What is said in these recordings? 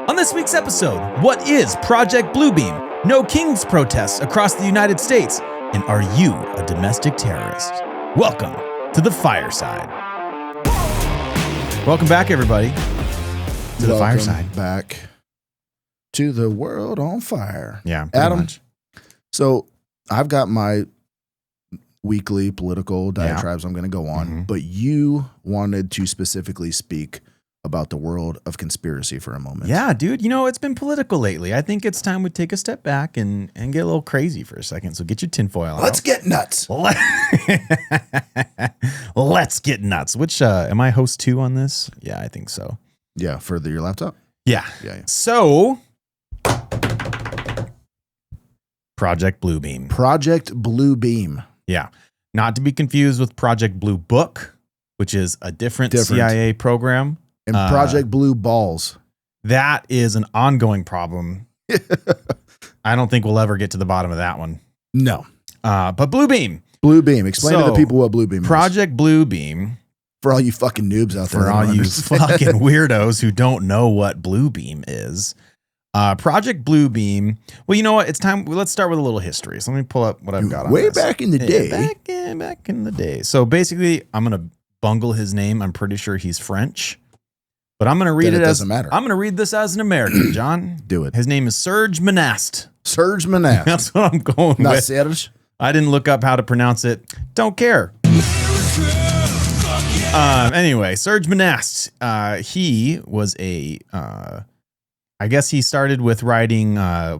On this week's episode, what is Project Bluebeam? No Kings protests across the United States. And are you a domestic terrorist? Welcome to the Fireside. Welcome back, everybody, to the Fireside. Back to the world on fire. Yeah, Adam. much. So I've got my weekly political diatribes I'm going to go on, but you wanted to specifically speak about the world of conspiracy for a moment. Yeah, dude. You know, it's been political lately. I think it's time we take a step back and get a little crazy for a second. So get your tinfoil out. Let's get nuts. Let's get nuts. Which, am I host 2 on this? Yeah, I think so. Yeah, for your laptop? Yeah. Yeah. So, Project Bluebeam. Project Bluebeam. Yeah. Not to be confused with Project Blue Book, which is a different. CIA program. And Project Blue Balls. That is an ongoing problem. I don't think we'll ever get to the bottom of that one. No. But Bluebeam. Bluebeam. Explain to the people what Bluebeam is. Project Bluebeam. For all you fucking noobs out there. For all you fucking weirdos who don't know what Bluebeam is. Project Bluebeam. Well, you know what? It's time. Let's start with a little history. So let me pull up what I've got on Way this. back in the day. Back in the day. So basically, I'm going to bungle his name. I'm pretty sure he's French. But I'm going to read it as... doesn't matter. I'm going to read this as an American, John. Do it. His name is Serge Monast. Serge Monast. That's what I'm going Not with. Serge. I didn't look up how to pronounce it. Don't care. Anyway, Serge Monast. He was a... I guess he started with writing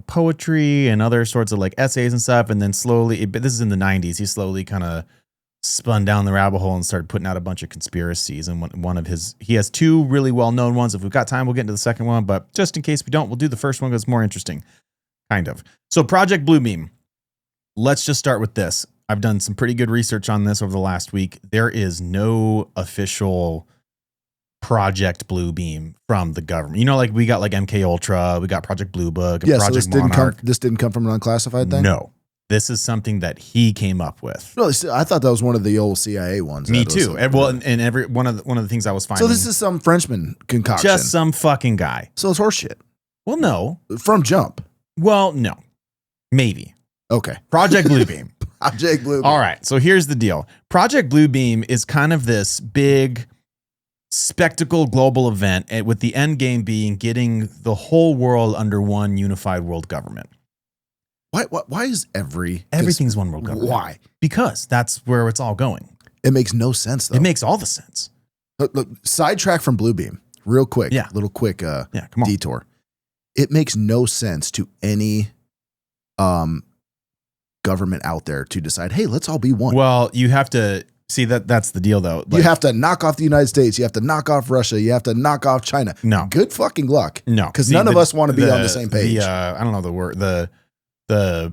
poetry and other sorts of like essays and stuff. And then slowly... But this is in the 90s. He slowly kind of spun down the rabbit hole and started putting out a bunch of conspiracies. And one of his, he has 2 really well-known ones. If we've got time, we'll get into the second one. But just in case we don't, we'll do the first one because it's more interesting. Kind of. So Project Bluebeam. Let's just start with this. I've done some pretty good research on this over the last week. There is no official Project Bluebeam from the government. You know, like we got like MK Ultra, we got Project Blue Book, and Yeah, Project so Monarch. this didn't come from an unclassified thing? No. This is something that he came up with. Really, I thought that was one of the old CIA ones. Me too. And every one of the things I was finding. So this is some Frenchman concoction. Just some fucking guy. So it's horseshit. Well, no. From jump. Well, no. Maybe. Okay. Project Bluebeam. Project Bluebeam. All right. So here's the deal. Project Bluebeam is kind of this big spectacle global event with the end game being getting the whole world under one unified world government. Why is everything's one world government? Why? Because that's where it's all going. It makes no sense, though. It makes all the sense. Look, sidetrack from Bluebeam, real quick. Yeah. Little quick Come on. detour. It makes no sense to any government out there to decide, hey, let's all be one. Well, you have to see that's the deal, though. You have to knock off the United States. You have to knock off Russia. You have to knock off China. No. Good fucking luck. No. Because none of us want to be on the same page. I don't know the word. The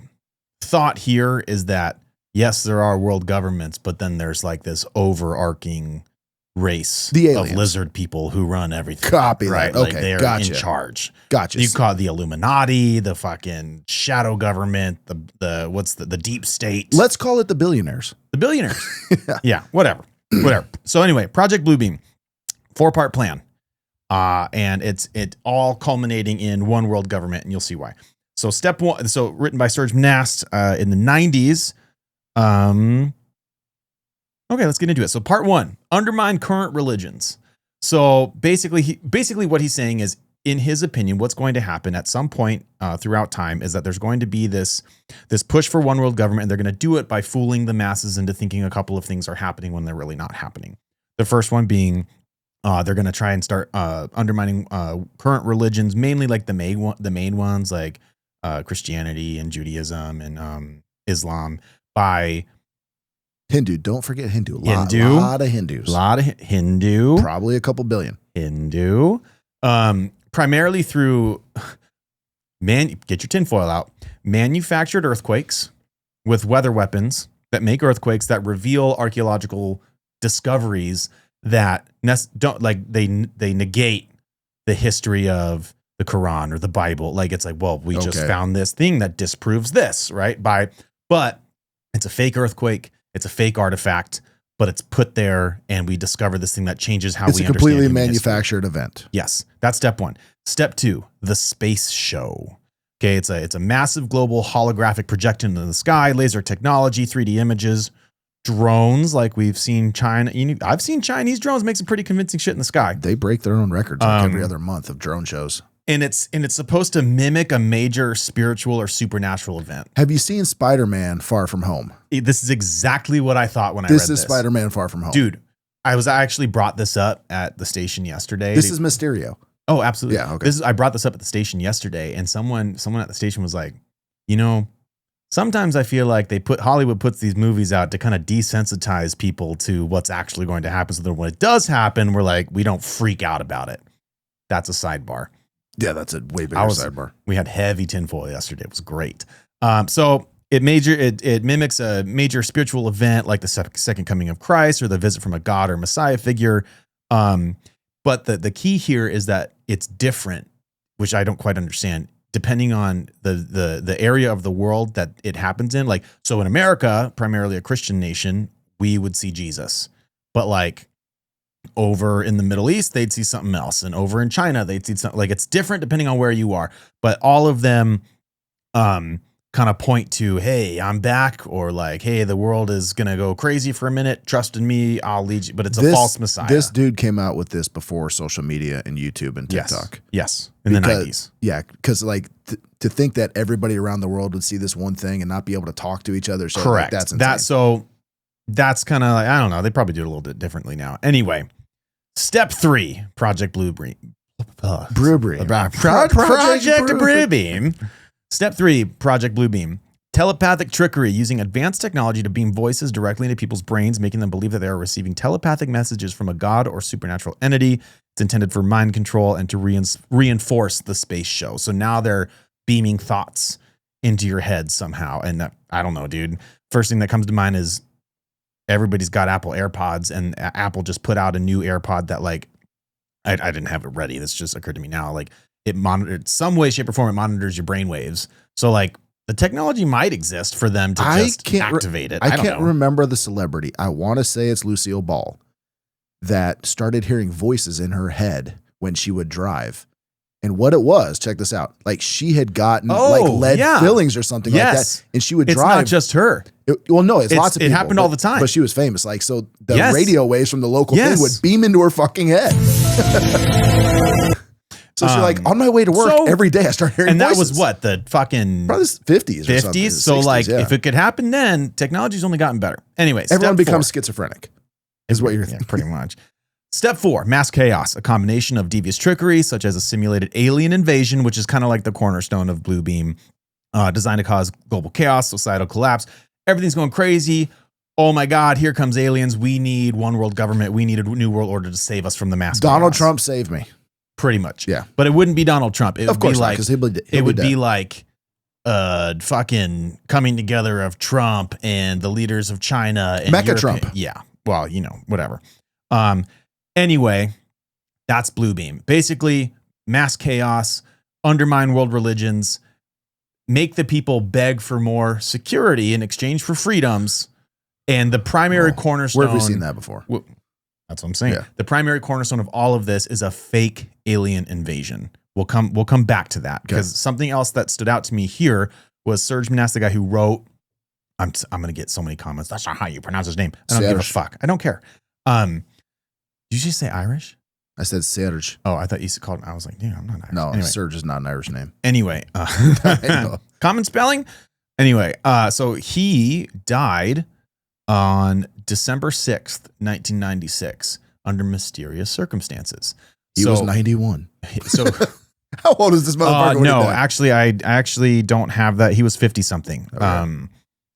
thought here is that, yes, there are world governments, but then there's like this overarching race of lizard people who run everything. Copy right? that. Okay, like they're gotcha. in charge. Gotcha. You call it the Illuminati, the fucking shadow government, the deep state. Let's call it the billionaires. The billionaires. Yeah, whatever. So anyway, Project Bluebeam, 4-part plan. And it's all culminating in one world government, and you'll see why. So step 1, so written by Serge Monast in the 90s. Okay, let's get into it. So part 1, undermine current religions. So basically what he's saying is, in his opinion, what's going to happen at some point throughout time is that there's going to be this push for one world government, and they're going to do it by fooling the masses into thinking a couple of things are happening when they're really not happening. The first one being they're going to try and start undermining current religions, mainly like the main ones like Christianity and Judaism and Islam by Hindu. Don't forget Hindu. A lot of Hindus. A lot of Hindu. Probably a couple billion. Hindu. Primarily through get your tinfoil out. Manufactured earthquakes with weather weapons that make earthquakes that reveal archaeological discoveries that don't they negate the history of the Quran or the Bible. Like it's like, well, we just found this thing that disproves this, right? But it's a fake earthquake. It's a fake artifact. but it's put there and we discover this thing that changes how it's we a understand completely human manufactured history. event. Yes, that's step one. Step two, the space show. Okay, it's a massive global holographic projection in the sky, laser technology, 3D images, drones like we've seen China. I've seen Chinese drones make some pretty convincing shit in the sky. They break their own records like every other month of drone shows. And it's supposed to mimic a major spiritual or supernatural event. Have you seen Spider-Man Far From Home? This is exactly what I thought when I read this. This is Spider-Man Far From Home. Dude, I actually brought this up at the station yesterday. This is Mysterio. Oh, absolutely. Yeah, okay. I brought this up at the station yesterday, and someone at the station was like, sometimes I feel like Hollywood puts these movies out to kind of desensitize people to what's actually going to happen. So that when it does happen, we're like, we don't freak out about it. That's a sidebar. Yeah, that's a way bigger sidebar. We had heavy tinfoil yesterday. It was great. So it mimics a major spiritual event like the second coming of Christ or the visit from a God or Messiah figure. But the key here is that it's different, which I don't quite understand, depending on the area of the world that it happens in. Like, so in America, primarily a Christian nation, we would see Jesus. But like over in the Middle East, they'd see something else. And over in China, they'd see something. Like, it's different depending on where you are. But all of them kind of point to, hey, I'm back, or like, hey, the world is going to go crazy for a minute. Trust in me, I'll lead you. But it's a false messiah. This dude came out with this before social media and YouTube and TikTok. Yes. In the 90s. Yeah. Because like to think that everybody around the world would see this one thing and not be able to talk to each other. So correct. Like, that's insane. That's kind of like, I don't know. They probably do it a little bit differently now. Anyway, step 3, Project Bluebeam. Project Bluebeam. Step 3, Project Bluebeam. Telepathic trickery, using advanced technology to beam voices directly into people's brains, making them believe that they are receiving telepathic messages from a god or supernatural entity. It's intended for mind control and to reinforce the space show. So now they're beaming thoughts into your head somehow. And I don't know, dude. First thing that comes to mind is everybody's got Apple AirPods, and Apple just put out a new AirPod that, like, I didn't have it ready. This just occurred to me now. Like, it monitored some way, shape, or form. It monitors your brain waves. So like the technology might exist for them to just activate it. I can't remember the celebrity. I want to say it's Lucille Ball that started hearing voices in her head when she would drive. And what it was, check this out. Like, she had gotten lead fillings or something like that. And she would drive. It's not just her. It's lots of people. It happened all the time. But she was famous. Like, so the radio waves from the local thing would beam into her fucking head. So she's like, on my way to work every day, I started hearing voices. And that was what, the fucking... Probably 50s or something. 50s? So 60s, like, if it could happen then, technology's only gotten better. Anyway, everyone becomes schizophrenic, is what you're thinking. Pretty much. Step 4, mass chaos, a combination of devious trickery, such as a simulated alien invasion, which is kind of like the cornerstone of Bluebeam, designed to cause global chaos, societal collapse. Everything's going crazy. Oh my God, here comes aliens. We need one world government. We need a new world order to save us from the mass chaos. Donald Trump saved me. Pretty much. Yeah. But it wouldn't be Donald Trump. It would be like, it would be like fucking coming together of Trump and the leaders of China and Mecca Trump. Yeah. Well, whatever. Anyway, that's Bluebeam. Basically, mass chaos, undermine world religions, make the people beg for more security in exchange for freedoms. And the primary cornerstone. Where have we seen that before? That's what I'm saying. Yeah. The primary cornerstone of all of this is a fake alien invasion. We'll come back to that, because something else that stood out to me here was Serge Manasse, the guy who wrote. I'm going to get so many comments. That's not how you pronounce his name. I don't give a fuck. I don't care. Did you just say Irish? I said Serge. Oh, I thought you called him. I was like, dude, I'm not Irish. No, anyway. Serge is not an Irish name. Anyway, common spelling. Anyway, so he died on December 6th, 1996, under mysterious circumstances. He was 91. So how old is this motherfucker? No, actually, I actually don't have that. He was 50 something. Okay.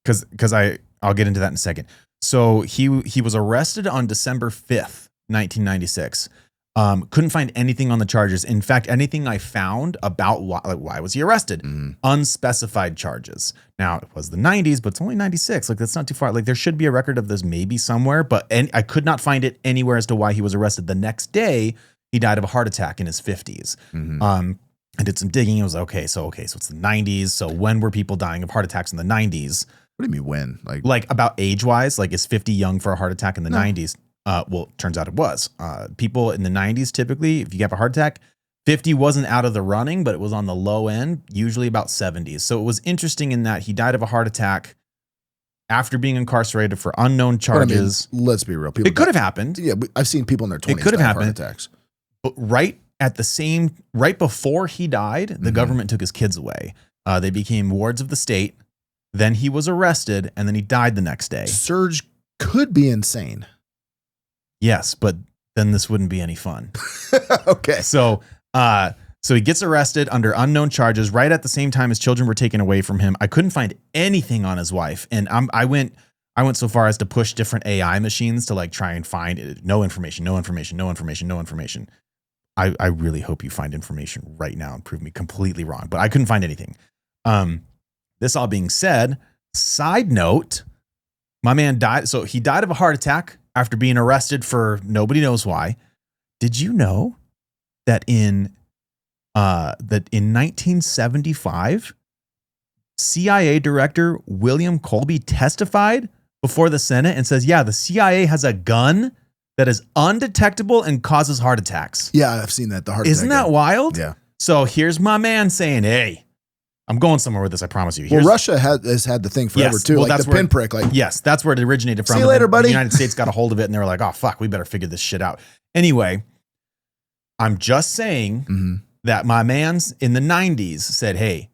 Because I'll get into that in a second. So he was arrested on December 5th, 1996. Couldn't find anything on the charges. In fact, anything I found about why was he arrested? Unspecified charges. Now, it was the 90s, but it's only 96. Like, that's not too far. Like, there should be a record of this maybe somewhere, but I could not find it anywhere as to why he was arrested. The next day, he died of a heart attack in his 50s. I did some digging. It was okay, so it's the 90s. So when were people dying of heart attacks in the 90s? What do you mean when? Like about age-wise, like is 50 young for a heart attack in the 90s? Well, turns out it was. People in the 90s, typically, if you have a heart attack, 50 wasn't out of the running, but it was on the low end, usually about 70s. So it was interesting in that he died of a heart attack after being incarcerated for unknown charges. I mean, let's be real. It could have happened. Yeah, I've seen people in their 20s it could have happened. Heart attacks. But right before he died, the government took his kids away. They became wards of the state. Then he was arrested, and then he died the next day. Surge could be insane. Yes, but then this wouldn't be any fun. Okay. So he gets arrested under unknown charges right at the same time his children were taken away from him. I couldn't find anything on his wife, and I went so far as to push different AI machines to like try and find no information. I really hope you find information right now and prove me completely wrong, but I couldn't find anything. This all being said, side note, my man died. So he died of a heart attack after being arrested for nobody knows why. Did you know that in 1975, CIA Director William Colby testified before the Senate and says, yeah, the CIA has a gun that is undetectable and causes heart attacks. Yeah, I've seen that. Isn't that wild? Yeah. So here's my man saying, hey, I'm going somewhere with this, I promise you. Well, Russia has had the thing forever too, well, like the pinprick. Like, yes, that's where it originated from. See you later, buddy. The United States got a hold of it and they were like, oh, fuck, we better figure this shit out. Anyway, I'm just saying that my man's in the 90s said, hey,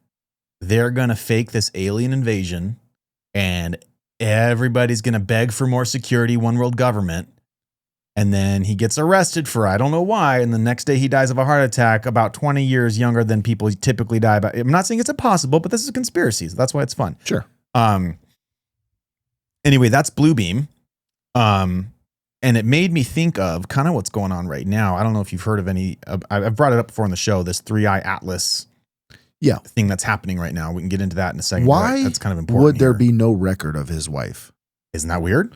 they're going to fake this alien invasion and everybody's going to beg for more security, one world government. And then he gets arrested for I don't know why. And the next day he dies of a heart attack about 20 years younger than people typically die by. I'm not saying it's impossible, but this is a conspiracy. So that's why it's fun. Sure. Anyway, that's Bluebeam. And it made me think of kind of what's going on right now. I don't know if you've heard of any. I've brought it up before on the show, this 3-eye atlas thing that's happening right now. We can get into that in a second. Why that's kind of important. Would there be no record of his wife? Isn't that weird?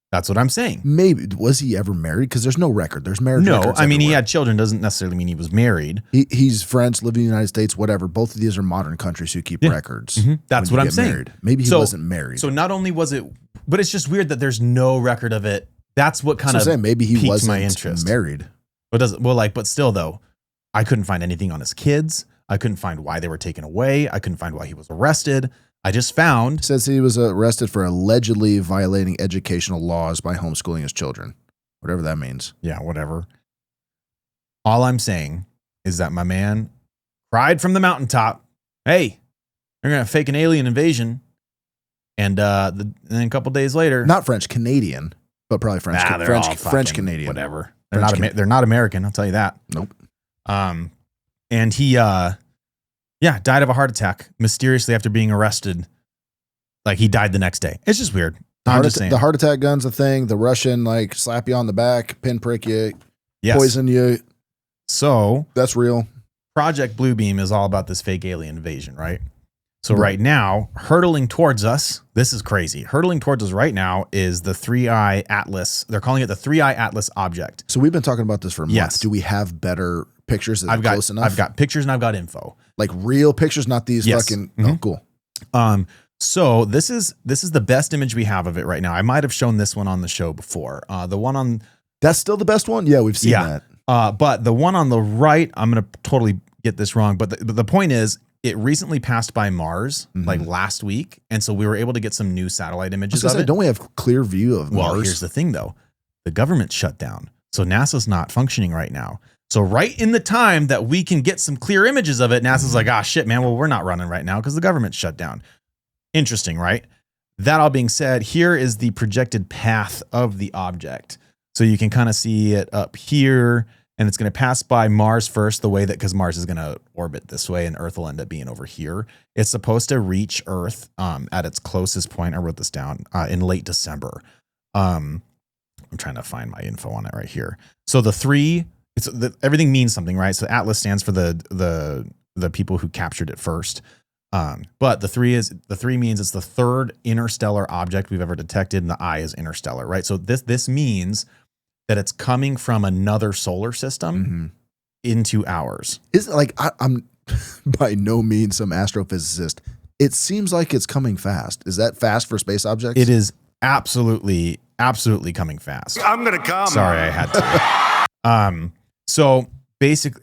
That's what I'm saying. Maybe. Was he ever married? Because there's no record. There's marriage records. No, I mean, he everywhere. had children. Doesn't necessarily mean he was married. He's French, living in the United States, whatever. Both of these are modern countries who keep records. That's what I'm saying. Married. Maybe he wasn't married. So not only was it, but it's just weird that there's no record of it. That's what kind of maybe he piqued wasn't my interest. married. But still though, I couldn't find anything on his kids. I couldn't find why they were taken away. I couldn't find why he was arrested. I just found. It says he was arrested for allegedly violating educational laws by homeschooling his children. Whatever that means. Yeah, whatever. All I'm saying is that my man cried from the mountaintop, hey, they're going to fake an alien invasion. And then a couple days later. Not French, Canadian, but probably French. French Canadian. Whatever. They're not American, I'll tell you that. Nope. And he died of a heart attack mysteriously after being arrested. Like he died the next day. It's just weird. The heart attack gun's a thing. The Russian like slap you on the back, pinprick you, poison you. So that's real. Project Bluebeam is all about this fake alien invasion, right? So right now, hurtling towards us, this is crazy. Hurtling towards us right now is the 3-eye atlas. They're calling it the 3-eye atlas object. So we've been talking about this for a month. Yes. Do we have better pictures that are close enough? I've got pictures and I've got info. Like real pictures, not these fucking. Oh, cool. So this is the best image we have of it right now. I might have shown this one on the show before. The one on that's still the best one. Yeah, we've seen that. But the one on the right, I'm gonna totally get this wrong. But the point is, it recently passed by Mars like last week, and so we were able to get some new satellite images of it. Don't we have clear view of Mars? Well, here's the thing though, the government shut down, so NASA's not functioning right now. So right in the time that we can get some clear images of it, NASA's like, ah, shit, man. Well, we're not running right now because the government's shut down. Interesting, right? That all being said, here is the projected path of the object. So you can kind of see it up here, and it's going to pass by Mars first, the way that, because Mars is going to orbit this way and Earth will end up being over here. It's supposed to reach Earth at its closest point. I wrote this down in late December. I'm trying to find my info on it right here. So the 3, everything means something, right? So Atlas stands for the people who captured it first. But the 3 means it's the third interstellar object we've ever detected, and the I is interstellar, right? So this means that it's coming from another solar system into ours. Is like I'm by no means some astrophysicist. It seems like it's coming fast. Is that fast for space objects? It is absolutely coming fast. I'm gonna come. Sorry, I had to. So basically,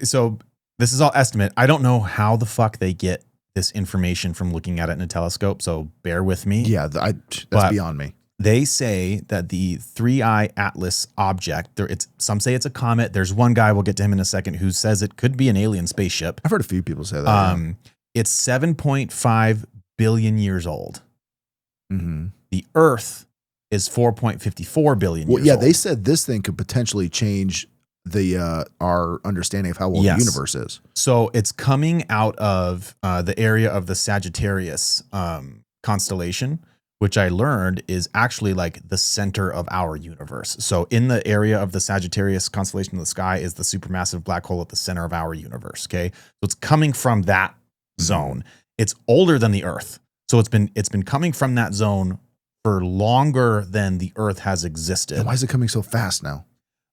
this is all estimate. I don't know how the fuck they get this information from looking at it in a telescope. So bear with me. Yeah, that's beyond me. They say that the 3I Atlas object, some say it's a comet. There's one guy, we'll get to him in a second, who says it could be an alien spaceship. I've heard a few people say that. It's 7.5 billion years old. Mm-hmm. The Earth is 4.54 billion years old. They said this thing could potentially change our understanding of how old the universe is. So it's coming out of the area of the Sagittarius constellation, which I learned is actually like the center of our universe. So in the area of the Sagittarius constellation of the sky is the supermassive black hole at the center of our universe. Okay. So it's coming from that zone. It's older than the Earth. So it's been coming from that zone for longer than the Earth has existed. And why is it coming so fast now?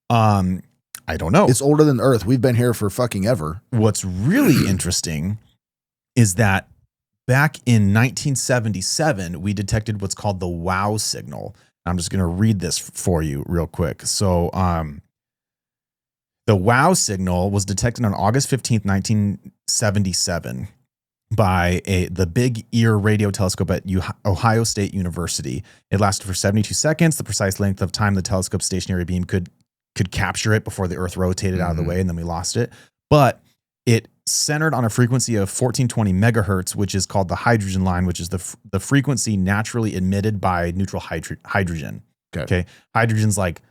I don't know. It's older than Earth. We've been here for fucking ever. What's really interesting is that back in 1977, we detected what's called the WOW signal. I'm just going to read this for you real quick. So the WOW signal was detected on August 15th, 1977 by the Big Ear radio telescope at Ohio State University. It lasted for 72 seconds, the precise length of time the telescope's stationary beam could capture it before the Earth rotated out of the way, and then we lost it. But it centered on a frequency of 1420 megahertz, which is called the hydrogen line, which is the frequency naturally emitted by neutral hydrogen. Okay. Hydrogen's like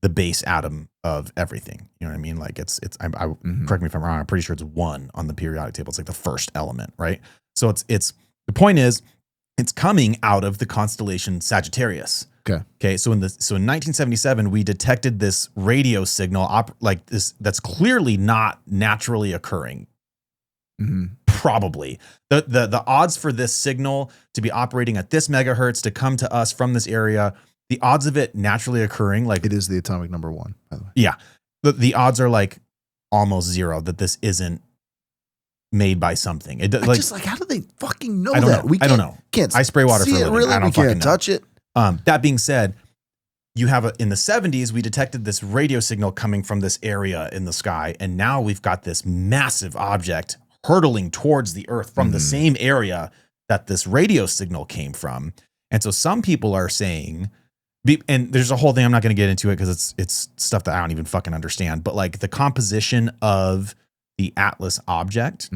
the base atom of everything. You know what I mean? Like correct me if I'm wrong. I'm pretty sure it's 1 on the periodic table. It's like the first element, right? So it's the point is it's coming out of the constellation Sagittarius. Okay. So in 1977, we detected this radio signal like this that's clearly not naturally occurring. Mm-hmm. Probably the odds for this signal to be operating at this megahertz to come to us from this area, the odds of it naturally occurring, like it is the atomic number 1, by the way. Yeah. The odds are like almost 0 that this isn't made by something. How do they fucking know that? I don't know. Can't I spray water for a living. Really? I don't we fucking can't know. touch it. That being said, you have in the 70s, we detected this radio signal coming from this area in the sky. And now we've got this massive object hurtling towards the Earth from the same area that this radio signal came from. And so some people are saying, and there's a whole thing, I'm not going to get into it because it's stuff that I don't even fucking understand, but like the composition of the Atlas object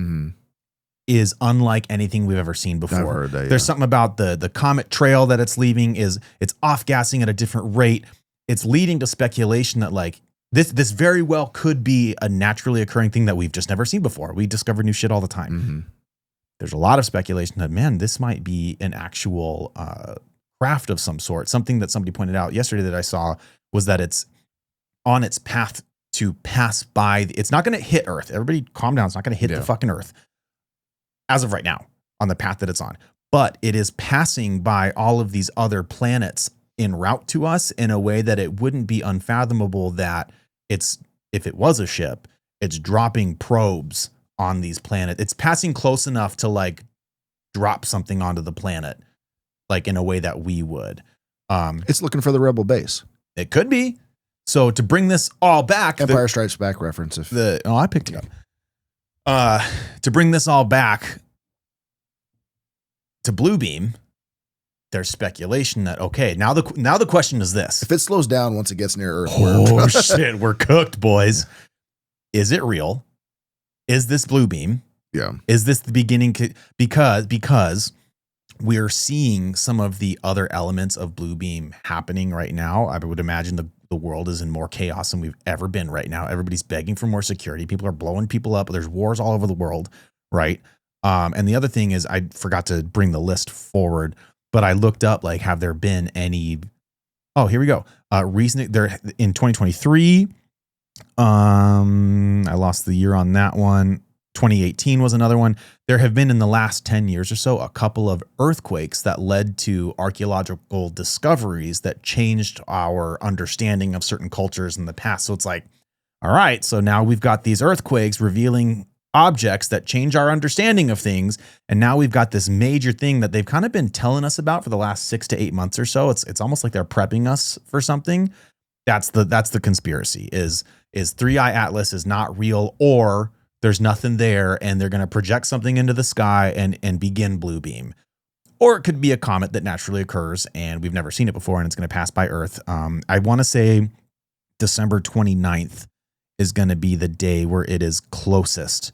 is unlike anything we've ever seen before. I've heard that, There's something about the comet trail that it's leaving it's off-gassing at a different rate. It's leading to speculation that like this very well could be a naturally occurring thing that we've just never seen before. We discover new shit all the time. Mm-hmm. There's a lot of speculation that, man, this might be an actual craft of some sort. Something that somebody pointed out yesterday that I saw was that it's on its path to pass by. It's not going to hit Earth. Everybody calm down. It's not going to hit the fucking Earth as of right now on the path that it's on. But it is passing by all of these other planets en route to us in a way that it wouldn't be unfathomable that if it was a ship, it's dropping probes on these planets. It's passing close enough to like drop something onto the planet, like in a way that we would. It's looking for the rebel base. It could be. So to bring this all back, Empire Strikes Back reference. I picked it up. To bring this all back to Bluebeam, there's speculation that now the question is this: if it slows down once it gets near Earth, shit, we're cooked, boys. Is it real? Is this Bluebeam? Yeah. Is this the beginning? Because we're seeing some of the other elements of Bluebeam happening right now. I would imagine the world is in more chaos than we've ever been right now. Everybody's begging for more security. People are blowing people up. There's wars all over the world, right? And the other thing is, I forgot to bring the list forward, but I looked up, like, have there been any? Oh, here we go. Recent there in 2023. I lost the year on that one. 2018 was another one. There have been in the last 10 years or so a couple of earthquakes that led to archaeological discoveries that changed our understanding of certain cultures in the past. So it's like, all right, so now we've got these earthquakes revealing objects that change our understanding of things. And now we've got this major thing that they've kind of been telling us about for the last 6 to 8 months or so. It's almost like they're prepping us for something. That's the conspiracy is 3-Eye Atlas is not real, or there's nothing there and they're going to project something into the sky and begin Bluebeam. Or it could be a comet that naturally occurs and we've never seen it before and it's going to pass by Earth. I want to say December 29th is going to be the day where it is closest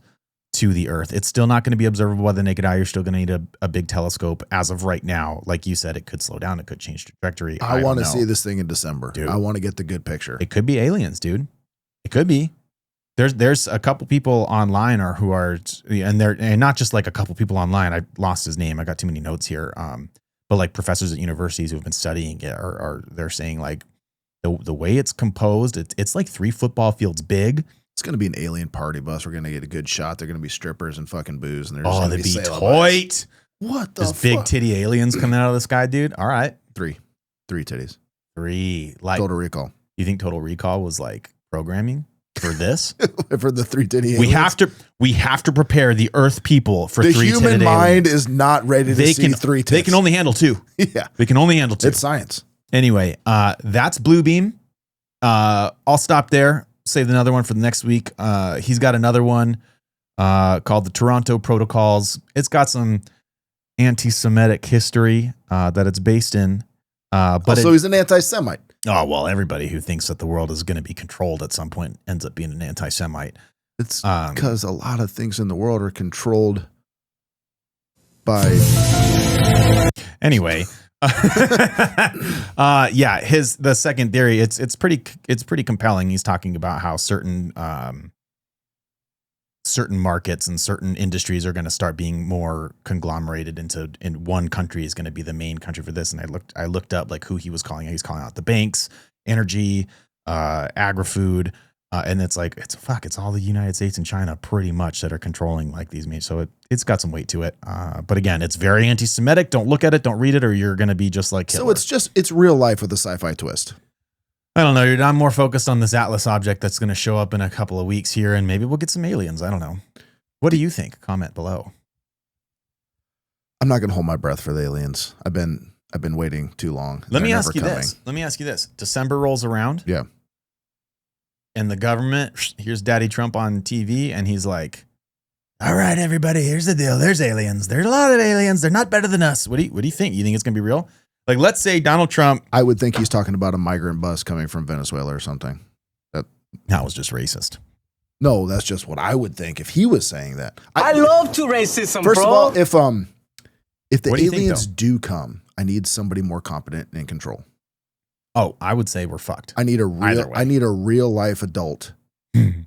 to the Earth. It's still not going to be observable by the naked eye. You're still going to need a big telescope as of right now. Like you said, it could slow down. It could change trajectory. I want to see this thing in December. Dude, I want to get the good picture. It could be aliens, dude. It could be. There's a couple people online and not just like a couple people online. I lost his name. I got too many notes here. But like professors at universities who have been studying it they're saying like the way it's composed, it's like 3 football fields big. It's going to be an alien party bus. We're going to get a good shot. They're going to be strippers and fucking booze. And they're just they'd be tight. What the There's big titty aliens coming out of the sky, dude. All right. 3 titties. 3. Like Total Recall. You think Total Recall was like programming for this? For the 3 titty aliens? We have to prepare the Earth people for 3 titty aliens. The human mind is not ready to see 3 tits. They can only handle 2. Yeah. They can only handle 2. It's science. Anyway, that's Bluebeam. I'll stop there. Save another one for the next week. He's got another one called the Toronto Protocols. It's got some anti-Semitic history that it's based in. But he's an anti-Semite. Oh, well, everybody who thinks that the world is going to be controlled at some point ends up being an anti-Semite. It's because a lot of things in the world are controlled by... Anyway... the second theory, it's pretty compelling. He's talking about how certain markets and certain industries are going to start being more conglomerated in one country is going to be the main country for this. And I looked up like who he was calling. He's calling out the banks, energy, agri-food. And it's all the United States and China pretty much that are controlling like these. So it's got some weight to it. But again, it's very anti-Semitic. Don't look at it. Don't read it, or you're going to be just like Hitler. So it's real life with a sci-fi twist. I don't know, dude. I'm more focused on this Atlas object that's going to show up in a couple of weeks here, and maybe we'll get some aliens. I don't know. What do you think? Comment below. I'm not going to hold my breath for the aliens. I've been waiting too long. Let me ask you this. December rolls around. Yeah. And the government, here's Daddy Trump on TV, and he's like, all right, everybody, here's the deal. There's aliens. There's a lot of aliens. They're not better than us. What do you think? You think it's going to be real? Like, let's say Donald Trump. I would think he's talking about a migrant bus coming from Venezuela or something. That was just racist. No, that's just what I would think if he was saying that. I love to racism, First bro. of all, if the aliens do come, I need somebody more competent and in control. Oh, I would say we're fucked. I need a real life adult,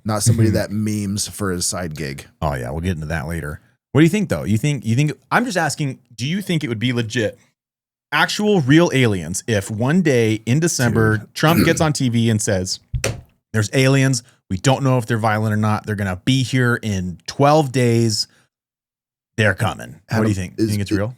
not somebody that memes for his side gig. Oh yeah, we'll get into that later. What do you think though? You think I'm just asking, do you think it would be legit actual real aliens if one day in December Trump gets on TV and says there's aliens, we don't know if they're violent or not, they're going to be here in 12 days. They're coming. What do you think? Do you think it's real?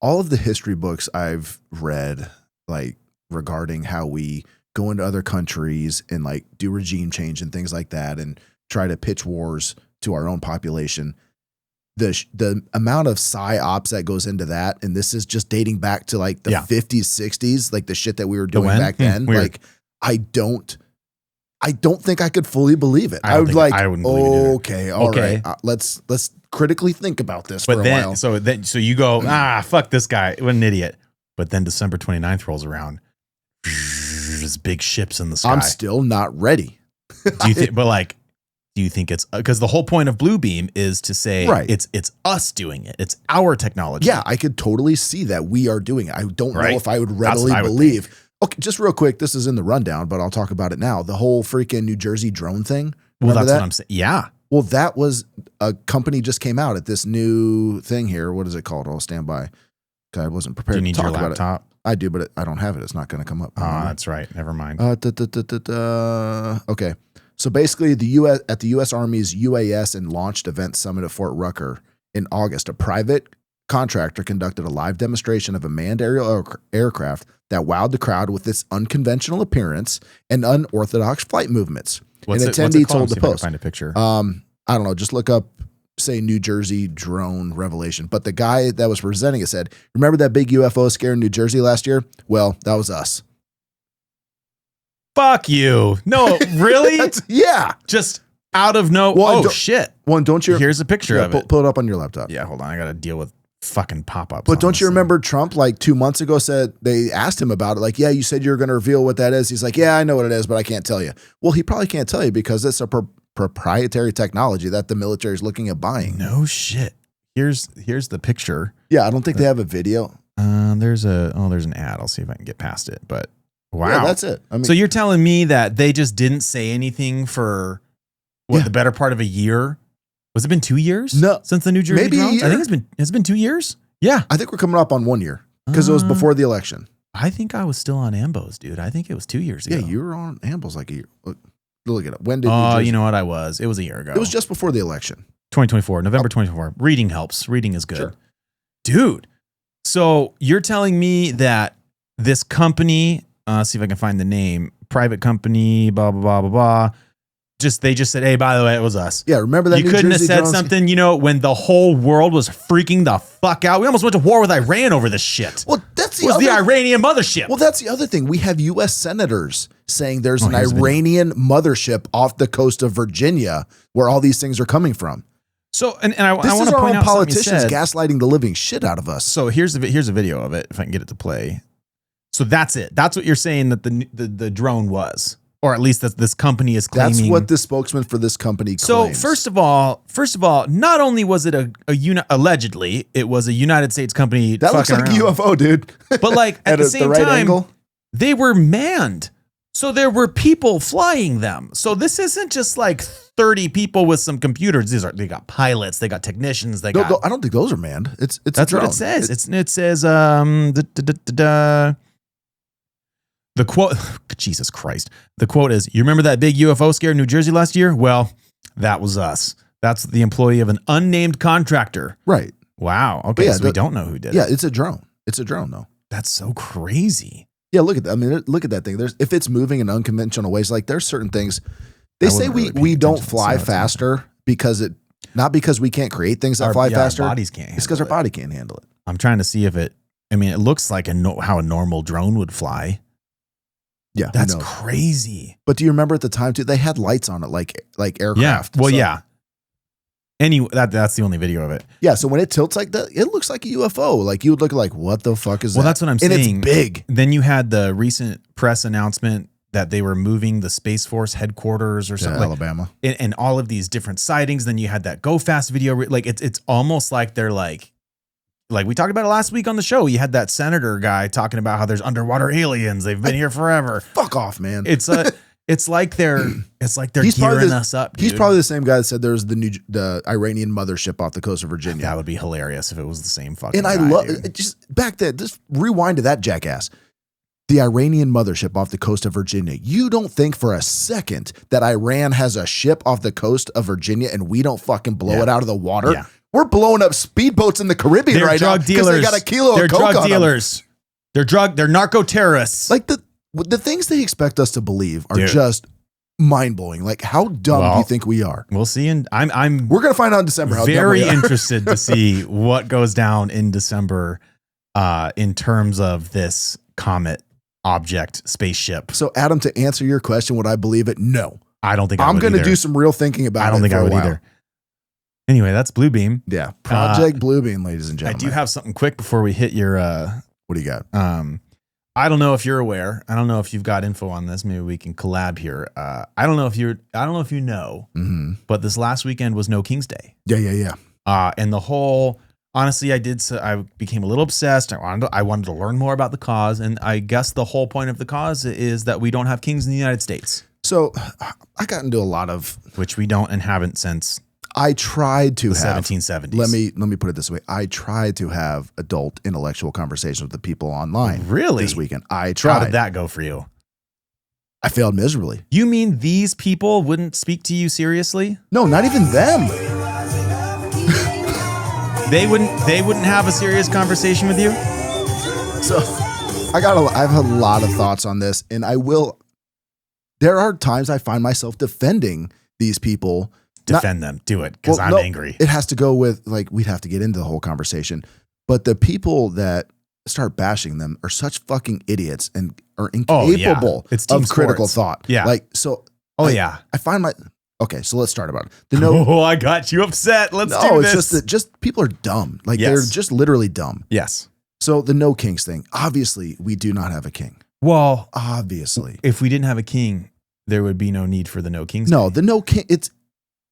All of the history books I've read like regarding how we go into other countries and like do regime change and things like that and try to pitch wars to our own population. The amount of psyops that goes into that, and this is just dating back to like the 50s, 60s, like the shit that we were doing back then. Like I don't think I could fully believe it. I wouldn't believe it either. Okay, all right. Let's critically think about this for a while. So you go, fuck this guy. What an idiot. But then December 29th rolls around. There's big ships in the sky. I'm still not ready. Do you think it's because the whole point of Bluebeam is to say it's us doing it. It's our technology. Yeah, I could totally see that we are doing it. I don't know if I would readily believe. Okay, just real quick, this is in the rundown, but I'll talk about it now. The whole freaking New Jersey drone thing. Well, that's what I'm saying. Yeah. Well, that was a company just came out at this new thing here. What is it called? I'll stand by. I wasn't prepared to talk about it. Laptop? I do, but I don't have it. It's not going to come up. Oh, that's right. Never mind. Okay. So basically, the U.S. Army's UAS and Launched Event Summit at Fort Rucker in August, a private contractor conducted a live demonstration of a manned aerial aircraft that wowed the crowd with its unconventional appearance and unorthodox flight movements. An attendee told the Post. Find a picture. I I don't know, just look up, say, New Jersey drone revelation. But the guy that was presenting it said, remember that big UFO scare in New Jersey last year? Well, that was us. Fuck you. No, really? Yeah. Just out of no. Well, shit. One, don't you? Here's a picture of it. Pull it up on your laptop. Yeah, hold on. I got to deal with fucking pop-ups. But don't you remember Trump, like 2 months ago, said they asked him about it. Like, yeah, you said you were going to reveal what that is. He's like, yeah, I know what it is, but I can't tell you. Well, he probably can't tell you because it's a proprietary technology that the military is looking at buying. No shit. Here's the picture. Yeah, I don't think they have a video. There's an ad. I'll see if I can get past it. But wow, yeah, that's it. I mean, so you're telling me that they just didn't say anything for the better part of a year? Was it been 2 years? No, since the New Jersey maybe drones? I think it's been 2 years. Yeah, I think we're coming up on 1 year because it was before the election. I think I was still on Ambos, dude. I think it was 2 years ago. Yeah, you were on Ambos like a year. Look it up. When did? Oh, you know what? I was. It was a year ago. It was just before the election. 2024, November 2024. Reading helps. Reading is good. Sure. Dude, so you're telling me that this company, see if I can find the name, private company, blah, blah, blah, blah, blah. They just said, hey, by the way, it was us. Yeah, remember that? You couldn't have said something, when the whole world was freaking the fuck out. We almost went to war with Iran over this shit. Well, that's the Iranian mothership. Well, that's the other thing. We have U.S. senators saying there's an Iranian mothership off the coast of Virginia where all these things are coming from. So, and I want to point out politicians gaslighting the living shit out of us. So here's a video of it, if I can get it to play. So that's it. That's what you're saying that the drone was. Or at least that this company is claiming. That's what the spokesman for this company claims. So first of all, not only was it allegedly, it was a United States company. That looks like a UFO, dude. But like at the same time, angle. They were manned. So there were people flying them. So this isn't just like 30 people with some computers. They got pilots, they got technicians, I don't think those are manned. That's what it says. It says the quote, Jesus Christ. The quote is, you remember that big UFO scare in New Jersey last year? Well, that was us. That's the employee of an unnamed contractor. Right. Wow. Okay, so we don't know who did it. Yeah, it's a drone. It's a drone, though. That's so crazy. Yeah, look at that. I mean, look at that thing. If it's moving in unconventional ways, like there's certain things. They say we don't fly faster not because we can't create things that fly faster. Our bodies can't handle it. It's because our body can't handle it. I'm trying to see if it looks like how a normal drone would fly. Yeah, that's crazy. But do you remember at the time too? They had lights on it, like aircraft. Yeah. Well, yeah. Anyway, that's the only video of it. Yeah. So when it tilts like that, it looks like a UFO. Like you would look like, what the fuck is that? Well, that's what I'm saying. And it's big. Then you had the recent press announcement that they were moving the Space Force headquarters or something, Alabama, and all of these different sightings. Then you had that Go Fast video. Like it's almost like they're like we talked about it last week on the show. You had that senator guy talking about how there's underwater aliens. They've been here forever. Fuck off, man. It's like they're gearing us up. Dude. He's probably the same guy that said there's the Iranian mothership off the coast of Virginia. That would be hilarious if it was the same fucking. And I love it. Just back then. Just rewind to that jackass. The Iranian mothership off the coast of Virginia. You don't think for a second that Iran has a ship off the coast of Virginia and we don't fucking blow it out of the water? Yeah. We're blowing up speedboats in the Caribbean right now because they got a kilo of coke on them. They're drug dealers. They're narco terrorists. Like the things they expect us to believe are just mind blowing. Like how dumb do you think we are? We'll see. And we're gonna find out in December. How very interested to see what goes down in December in terms of this comet object spaceship. So Adam, to answer your question, would I believe it? No, I don't think I'm going to do some real thinking about it. I don't think I would either. Anyway, that's Bluebeam. Yeah. Project Bluebeam, ladies and gentlemen. I do have something quick before we hit your, what do you got? I don't know if you're aware. I don't know if you've got info on this. Maybe we can collab here. I don't know if you know, but this last weekend was No King's Day. Yeah. And the whole, honestly, I became a little obsessed. I wanted to learn more about the cause. And I guess the whole point of the cause is that we don't have kings in the United States. So I got into a lot of, which we don't and haven't since I tried to the have 1770s. Let me put it this way. I tried to have adult intellectual conversations with the people online. Really? This weekend. I tried. How did that go for you? I failed miserably. You mean these people wouldn't speak to you seriously? No, not even them. They wouldn't have a serious conversation with you? So I've had a lot of thoughts on this, and there are times I find myself defending these people defend them. Do it because I'm angry. It has to go with like we'd have to get into the whole conversation, but the people that start bashing them are such fucking idiots and are incapable of critical thought. Yeah, like so. I find okay. So let's start about it. Oh, I got you upset. Let's do this. It's just that just people are dumb. Like they're just literally dumb. Yes. So the no kings thing. Obviously, we do not have a king. Well, obviously, if we didn't have a king, there would be no need for the no kings. No, the no king.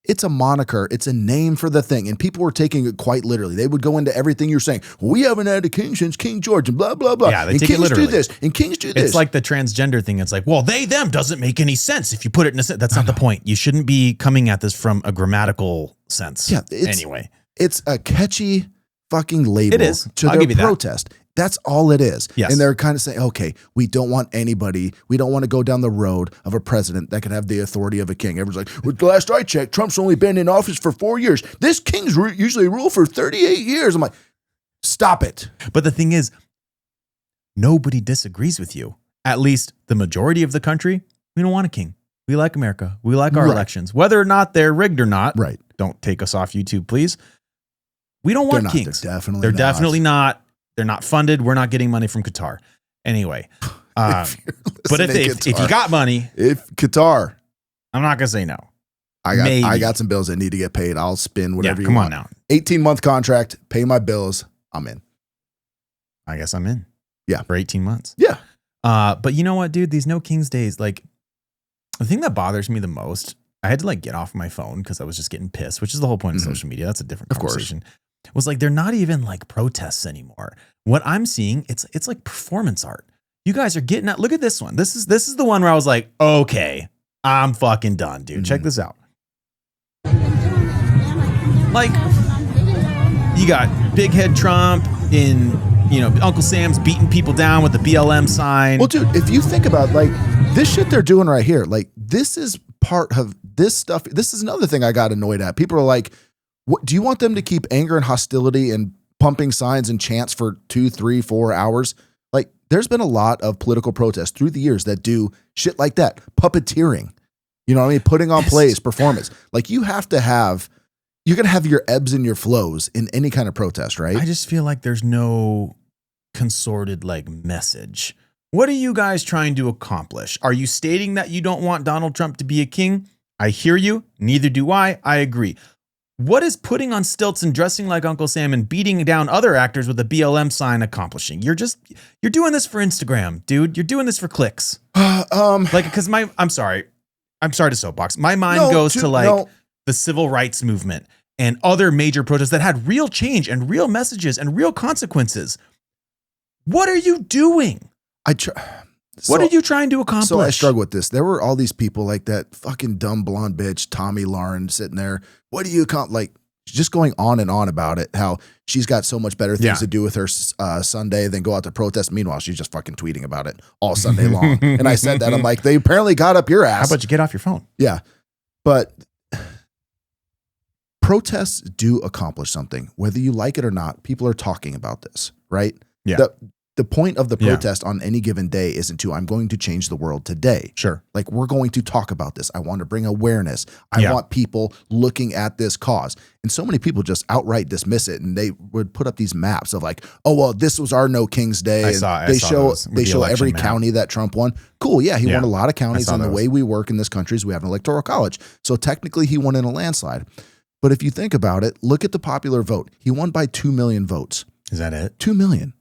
It's a moniker. It's a name for the thing. And people were taking it quite literally. They would go into everything you're saying. Well, we haven't had a king since King George and blah, blah, blah. Yeah, they and take kings it literally. do this and kings do this. It's like the transgender thing. It's like, well, they, them doesn't make any sense if you put it in a sense. That's not the point. You shouldn't be coming at this from a grammatical sense. Yeah. Anyway. It's a catchy fucking label it is. to their protest. That's all it is. Yes. And they're kind of saying, okay, we don't want we don't want to go down the road of a president that could have the authority of a king. Everyone's like, well, the last I checked, Trump's only been in office for 4 years. This kings usually rule for 38 years. I'm like, stop it. But the thing is, nobody disagrees with you. At least the majority of the country, we don't want a king. We like America. We like our elections. Whether or not they're rigged or not. Right. Don't take us off YouTube, please. We don't want kings. They're definitely not. They're not funded. We're not getting money from Qatar. Anyway. But if you got money. If Qatar. I'm not going to say no. I got some bills that need to get paid. I'll spin whatever you want. Come on now. 18-month contract. Pay my bills. I'm in. I guess I'm in. Yeah. For 18 months. Yeah. But you know what, dude? These no kings days, like the thing that bothers me the most, I had to like get off my phone because I was just getting pissed, which is the whole point of social media. That's a different conversation. Was like, they're not even like protests anymore. What I'm seeing, it's like performance art. You guys are getting at, look at this one. This is the one where I was like, okay, I'm fucking done, dude. Check this out. Like, you got Big Head Trump in, Uncle Sam's beating people down with the BLM sign. Well, dude, if you think about like this shit they're doing right here, like this is part of this stuff. This is another thing I got annoyed at. People are like, what, do you want them to keep anger and hostility and pumping signs and chants for 2, 3, 4 hours? Like there's been a lot of political protests through the years that do shit like that. Puppeteering, you know what I mean? Putting on plays, performance. Like you're going to have your ebbs and your flows in any kind of protest, right? I just feel like there's no consorted like message. What are you guys trying to accomplish? Are you stating that you don't want Donald Trump to be a king? I hear you. Neither do I. I agree. What is putting on stilts and dressing like Uncle Sam and beating down other actors with a BLM sign accomplishing? You're doing this for Instagram, dude. You're doing this for clicks. Because I'm sorry to soapbox. My mind goes to the civil rights movement and other major protests that had real change and real messages and real consequences. What are you doing? What are you trying to accomplish? So I struggle with this. There were all these people like that fucking dumb blonde bitch, Tommy Lauren, sitting there. What do you like? Just going on and on about it. How she's got so much better things to do with her Sunday than go out to protest. Meanwhile, she's just fucking tweeting about it all Sunday long. And I said that I'm like, they apparently got up your ass. How about you get off your phone? Yeah, but protests do accomplish something, whether you like it or not. People are talking about this, right? Yeah. The point of the protest on any given day isn't to, I'm going to change the world today. Sure. Like we're going to talk about this. I want to bring awareness. I want people looking at this cause. And so many people just outright dismiss it. And they would put up these maps of like, oh, well, this was our No King's Day. They show every county that Trump won. Cool. Yeah. He won a lot of counties. And the way we work in this country is we have an electoral college. So technically he won in a landslide. But if you think about it, look at the popular vote. He won by 2 million votes. Is that it? 2 million.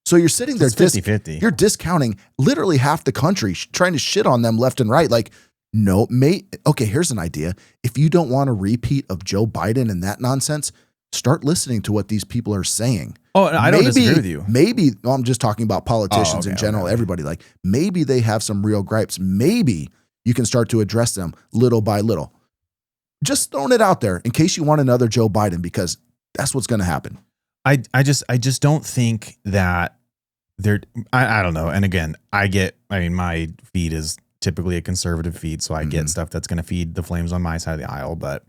So you're sitting there, 50-50. You're discounting literally half the country, trying to shit on them left and right. Like, no, okay, here's an idea. If you don't want a repeat of Joe Biden and that nonsense, start listening to what these people are saying. Oh, I don't disagree with you. Maybe, I'm just talking about politicians in general, everybody. Like, maybe they have some real gripes. Maybe you can start to address them little by little. Just throwing it out there in case you want another Joe Biden, because that's what's going to happen. I just don't think that I don't know. And again, my feed is typically a conservative feed. So I get stuff that's going to feed the flames on my side of the aisle, but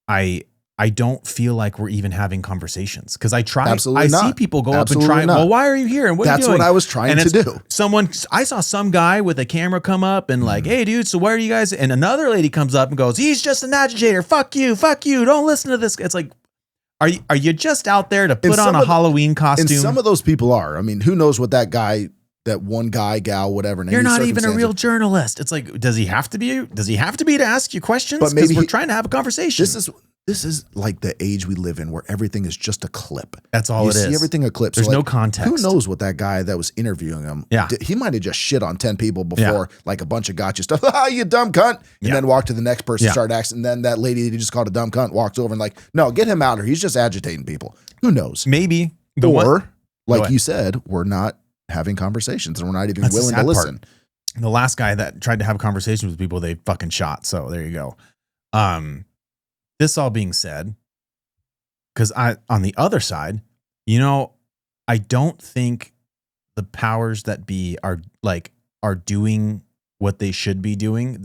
I I don't feel like we're even having conversations because I Absolutely I not. see people go Absolutely up and try. not. Well, why are you here? And what are you That's doing? what I was trying to do. I saw some guy with a camera come up and like, hey, dude, so why are you guys? And another lady comes up and goes, he's just an agitator. Fuck you. Don't listen to this. It's like, are you just out there to put on a Halloween costume? And some of those people are. I mean, who knows what that one guy, gal, whatever. You're not even a real journalist. It's like, does he have to be to ask you questions? But maybe we're trying to have a conversation. This is like the age we live in where everything is just a clip. That's all you it is. You see everything a clip. There's no context. Who knows what that guy that was interviewing him, he might have just shit on 10 people before, like a bunch of gotcha stuff. Ah, you dumb cunt. And then walked to the next person, start asking. And then that lady that he just called a dumb cunt walks over and like, no, get him out of here. He's just agitating people. Who knows? Maybe. Like you said, we're not having conversations and we're not even willing to listen. Part. The last guy that tried to have a conversation with people, they fucking shot. So there you go. This all being said, because on the other side, I don't think the powers that be are doing what they should be doing.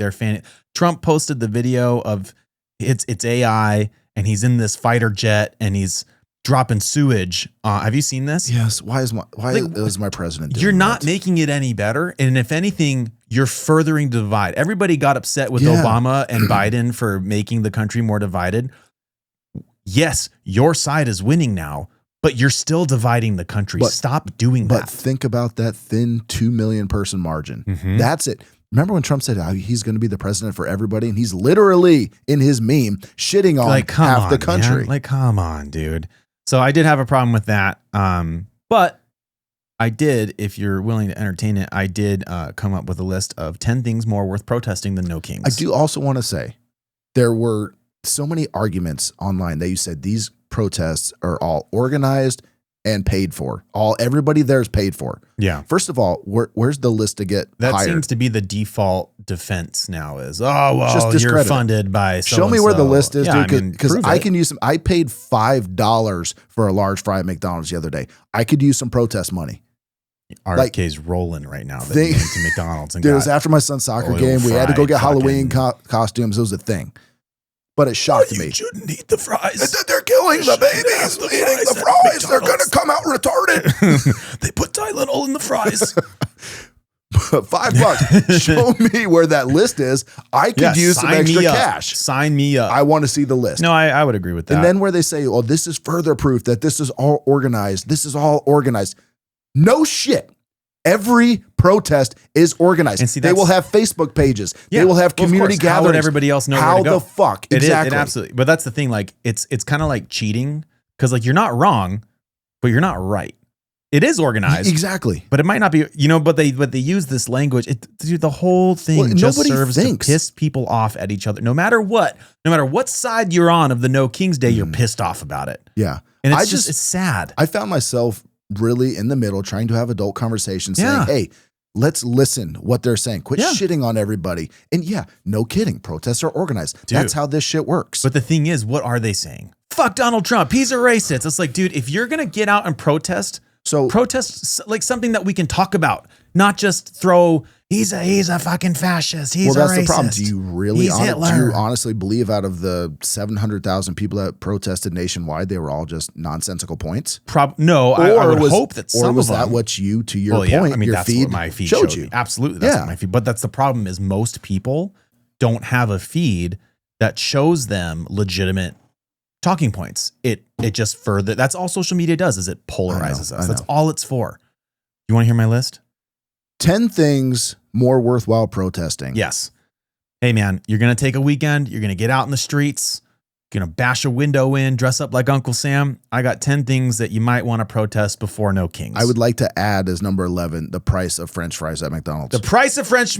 Trump posted the video of it's AI and he's in this fighter jet and he's dropping sewage. Have you seen this? Yes. Why is my president doing You're not that? making it any better. And if anything, you're furthering the divide. Everybody got upset with Obama and Biden for making the country more divided. Yes, your side is winning now, but you're still dividing the country. Stop doing that. But think about that thin 2 million person margin. That's it. Remember when Trump said he's going to be the president for everybody? And he's literally in his meme shitting on half the country. Man. Like, come on, dude. So I did have a problem with that. But I did, if you're willing to entertain it, I did come up with a list of 10 things more worth protesting than no kings. I do also want to say there were so many arguments online that you said these protests are all organized and paid for. Everybody there is paid for. Yeah. First of all, where's the list to get that hired? Seems to be the default defense now is, you're funded by so. Show me where the list is, yeah, dude, because I can use some. I paid $5 for a large fry at McDonald's the other day. I could use some protest money. RFK's rolling right now. That he went to McDonald's and dude, it was after my son's soccer game. We had to go get Halloween costumes. It was a thing. But it shocked me. You shouldn't eat the fries. They're killing the babies eating the fries. They're going to come out retarded. They put Tylenol in the fries. $5. Show me where that list is. I could use some extra cash. Sign me up. I want to see the list. No, I would agree with that. And then where they say, oh, this is further proof that this is all organized. This is all organized. No shit. Every protest is organized. And see, they will have Facebook pages. They will have community gatherings. How would everybody else know where to go? How the fuck? Exactly. It absolutely. But that's the thing. Like, it's kind of like cheating because like you're not wrong, but you're not right. It is organized. Exactly. But it might not be, but they use this language. Dude, the whole thing just serves to piss people off at each other. No matter what side you're on of the No King's Day, you're pissed off about it. Yeah. And it's sad. I found myself really in the middle trying to have adult conversations saying, hey, let's listen what they're saying. Quit shitting on everybody. And no kidding. Protests are organized. Dude, that's how this shit works. But the thing is, what are they saying? Fuck Donald Trump. He's a racist. It's like, dude, if you're going to get out and protest like something that we can talk about, not just throw, he's a fucking fascist. He's a racist. That's the problem. Do you really do you honestly believe out of the 700,000 people that protested nationwide, they were all just nonsensical points? No, I would hope that some of them. Or was that what to your point, I mean, your that's feed what my feed showed you. Absolutely. That's what my feed. But that's the problem is most people don't have a feed that shows them legitimate talking points. It just further, that's all social media does is it polarizes us. That's all it's for. You want to hear my list? 10 things more worthwhile protesting. Yes. Hey man, you're going to take a weekend. You're going to get out in the streets. You're going to bash a window in, dress up like Uncle Sam. I got 10 things that you might want to protest before No Kings. I would like to add as number 11, the price of French fries at McDonald's. The price of French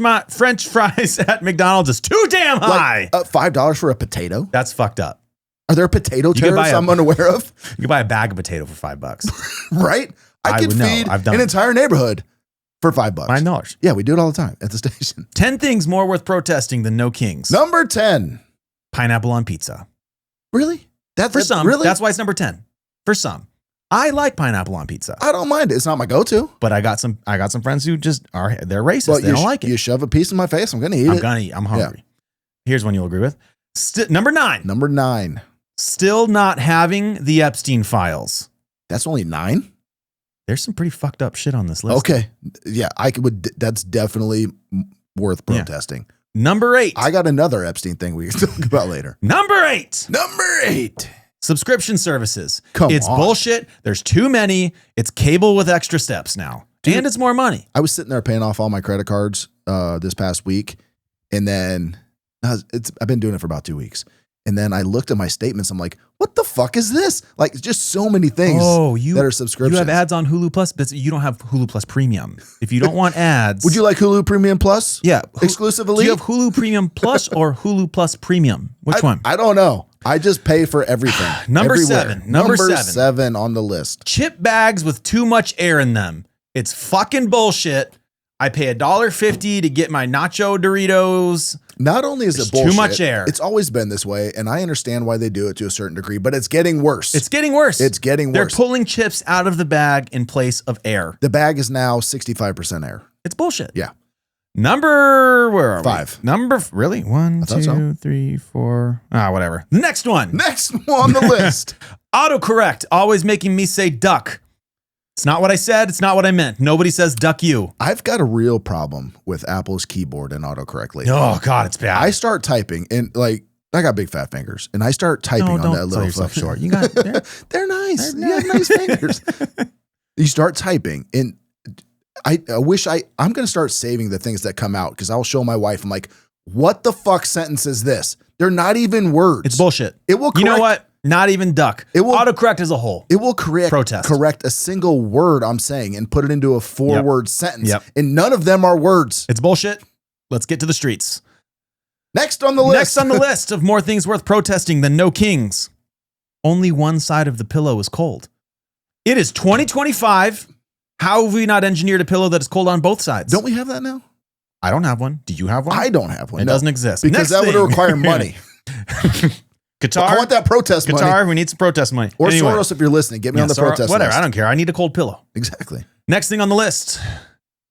fries at McDonald's is too damn high. $5 for a potato? That's fucked up. Are there potato tariffs I'm unaware of? You can buy a bag of potato for $5. Right? I could feed an entire neighborhood for $5. $5. Yeah, we do it all the time at the station. 10 things more worth protesting than No Kings. Number 10. Pineapple on pizza. Really? For some. Really? That's why it's number 10. For some. I like pineapple on pizza. I don't mind it. It's not my go-to. But I got some friends who just they're racist. They don't like it. You shove a piece in my face, I'm going to eat it. I'm hungry. Here's one you'll agree with. Number 9. Number 9. Still not having the Epstein files. That's only 9? There's some pretty fucked up shit on this list. Okay. Yeah, that's definitely worth protesting. Number 8. I got another Epstein thing we can talk about later. Number 8. Number 8. Subscription services. Come It's on. bullshit. There's too many. It's cable with extra steps now. Dude, and it's more money. I was sitting there paying off all my credit cards this past week. And then I've been doing it for about 2 weeks. And then I looked at my statements. I'm like, what the fuck is this? Like, just so many things that are subscriptions. You have ads on Hulu Plus, but you don't have Hulu Plus Premium. If you don't want ads. Would you like Hulu Premium Plus? Yeah. Exclusively? Do you have Hulu Premium Plus or Hulu Plus Premium? Which one? I don't know. I just pay for everything. Number everywhere. 7. Number 7 on the list. Chip bags with too much air in them. It's fucking bullshit. I pay $1.50 to get my nacho Doritos. Not only is it There's bullshit, too much air. It's always been this way, and I understand why they do it to a certain degree, but it's getting worse. It's getting worse. It's getting They're worse. pulling chips out of the bag in place of air. The bag is now 65% air. It's bullshit. Yeah. Number, where are 5. we? Number, really? 1, thought 2, so. 3, 4. Whatever. Next one. Next on the list. Autocorrect, always making me say duck. It's not what I said. It's not what I meant. Nobody says duck you. I've got a real problem with Apple's keyboard and autocorrect lately. Oh, God, it's bad. I start typing, and like, I got big fat fingers, and I start typing on that little yourself fucking- short. You got They're nice. They're You have nice fingers. You start typing, and I'm going to start saving the things that come out because I'll show my wife. I'm like, what the fuck sentence is this? They're not even words. It's bullshit. It will correct, You know what? Not even duck. It will autocorrect as a whole. It will correct a single word I'm saying and put it into a 4-word sentence. Yep. And none of them are words. It's bullshit. Let's get to the streets. Next on the list. Next on the list of more things worth protesting than no kings. Only one side of the pillow is cold. It is 2025. How have we not engineered a pillow that is cold on both sides? Don't we have that now? I don't have one. Do you have one? I don't have one. It doesn't exist. Because Next that would thing. require money. Qatar. I want that protest money. Qatar, we need some protest money. Or Anyway. Soros, if you're listening, get me on the protest whatever, list. I don't care. I need a cold pillow. Exactly. Next thing on the list,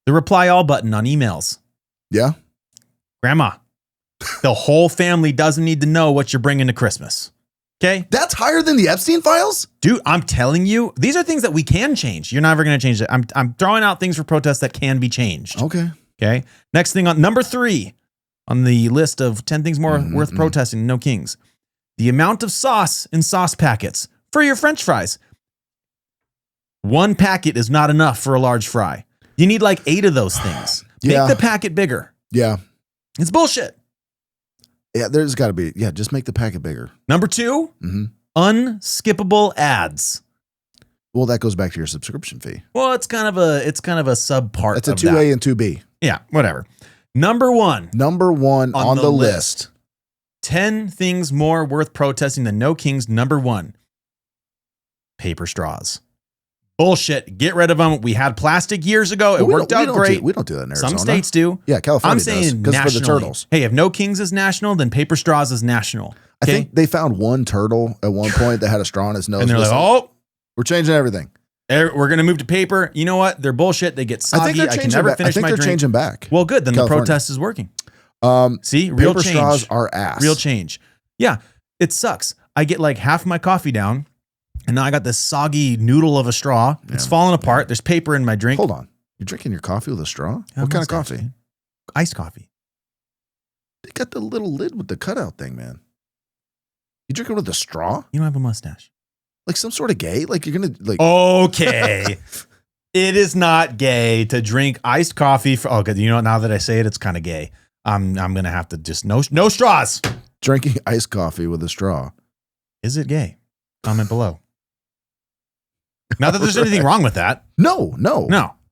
the reply all button on emails. Yeah. Grandma, the whole family doesn't need to know what you're bringing to Christmas. Okay? That's higher than the Epstein files? Dude, I'm telling you, these are things that we can change. You're never going to change it. I'm throwing out things for protests that can be changed. Okay. Okay? Next thing on number 3 on the list of 10 things more worth protesting, no kings. The amount of sauce in sauce packets for your French fries. 1 packet is not enough for a large fry. You need like 8 of those things. Yeah. Make the packet bigger. Yeah. It's bullshit. Yeah, there's got to be. Yeah, just make the packet bigger. Number 2, unskippable ads. Well, that goes back to your subscription fee. Well, it's kind of a sub part. That's a of 2A that. and 2B. Yeah, whatever. Number 1. Number 1 on the list. 10 things more worth protesting than no kings. Number 1. Paper straws. Bullshit. Get rid of them. We had plastic years ago. It worked out great. We don't do that in Arizona. Some states do. Yeah, California I'm does. saying Because for nationally. the turtles. Hey, if no kings is national, then paper straws is national. I think they found one turtle at one point that had a straw in his nose. And they're like, Listen, oh, we're changing everything. we're going to move to paper. You know what? They're bullshit. They get soggy. I can never finish my drink. Changing back. Well, good. Then California. the protest is working. See, Paper real change. straws are ass. Real change. Yeah, it sucks. I get like half my coffee down, and now I got this soggy noodle of a straw. It's falling apart. There's paper in my drink. Hold on. You're drinking your coffee with a straw? Yeah, What kind of mustache, coffee? man. Iced coffee. They got the little lid with the cutout thing, man. You drinking with a straw? You don't have a mustache. Like some sort of gay? Like you're going to like. Okay. It is not gay to drink iced coffee. Okay, you know, now that I say it, it's kind of gay. I'm going to have to just no straws. Drinking iced coffee with a straw. Is it gay? Comment below. Not that there's anything wrong with that. No. No.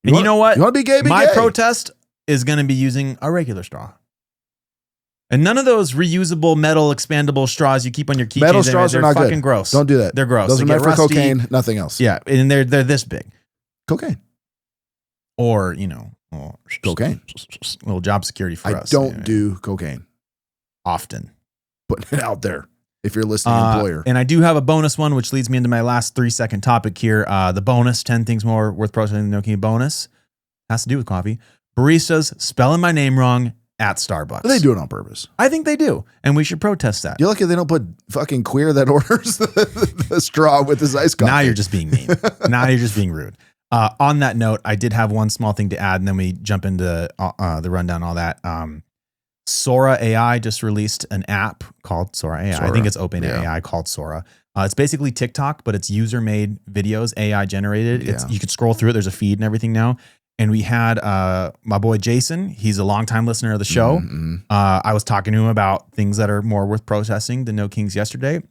And you know what? You want to be gay? Be My gay. protest is going to be using a regular straw. And none of those reusable metal expandable straws you keep on your keychains. Metal straws they're are not fucking good. gross. Don't do that. They're gross. Those They are get meant for rusty. cocaine, nothing else. Yeah, and they're this big. Cocaine. Or, you know, Cocaine. Little job security for I us. don't do cocaine. Often. Putting it out there. If you're listening, employer. And I do have a bonus one, which leads me into my last 3-second topic here. The bonus, 10 things more worth protesting than no king bonus. Has to do with coffee. Baristas spelling my name wrong at Starbucks. But they do it on purpose. I think they do. And we should protest that. You're lucky they don't put fucking queer that orders the straw with his iced coffee. Now you're just being mean. Now you're just being rude. On that note, I did have one small thing to add, and then we jump into the rundown, all that. Sora AI just released an app called Sora AI. I think it's OpenAI called Sora. It's basically TikTok, but it's user-made videos, AI generated. It's you could scroll through it. There's a feed and everything now. And we had my boy Jason. He's a longtime listener of the show. I was talking to him about things that are more worth protesting than No Kings yesterday.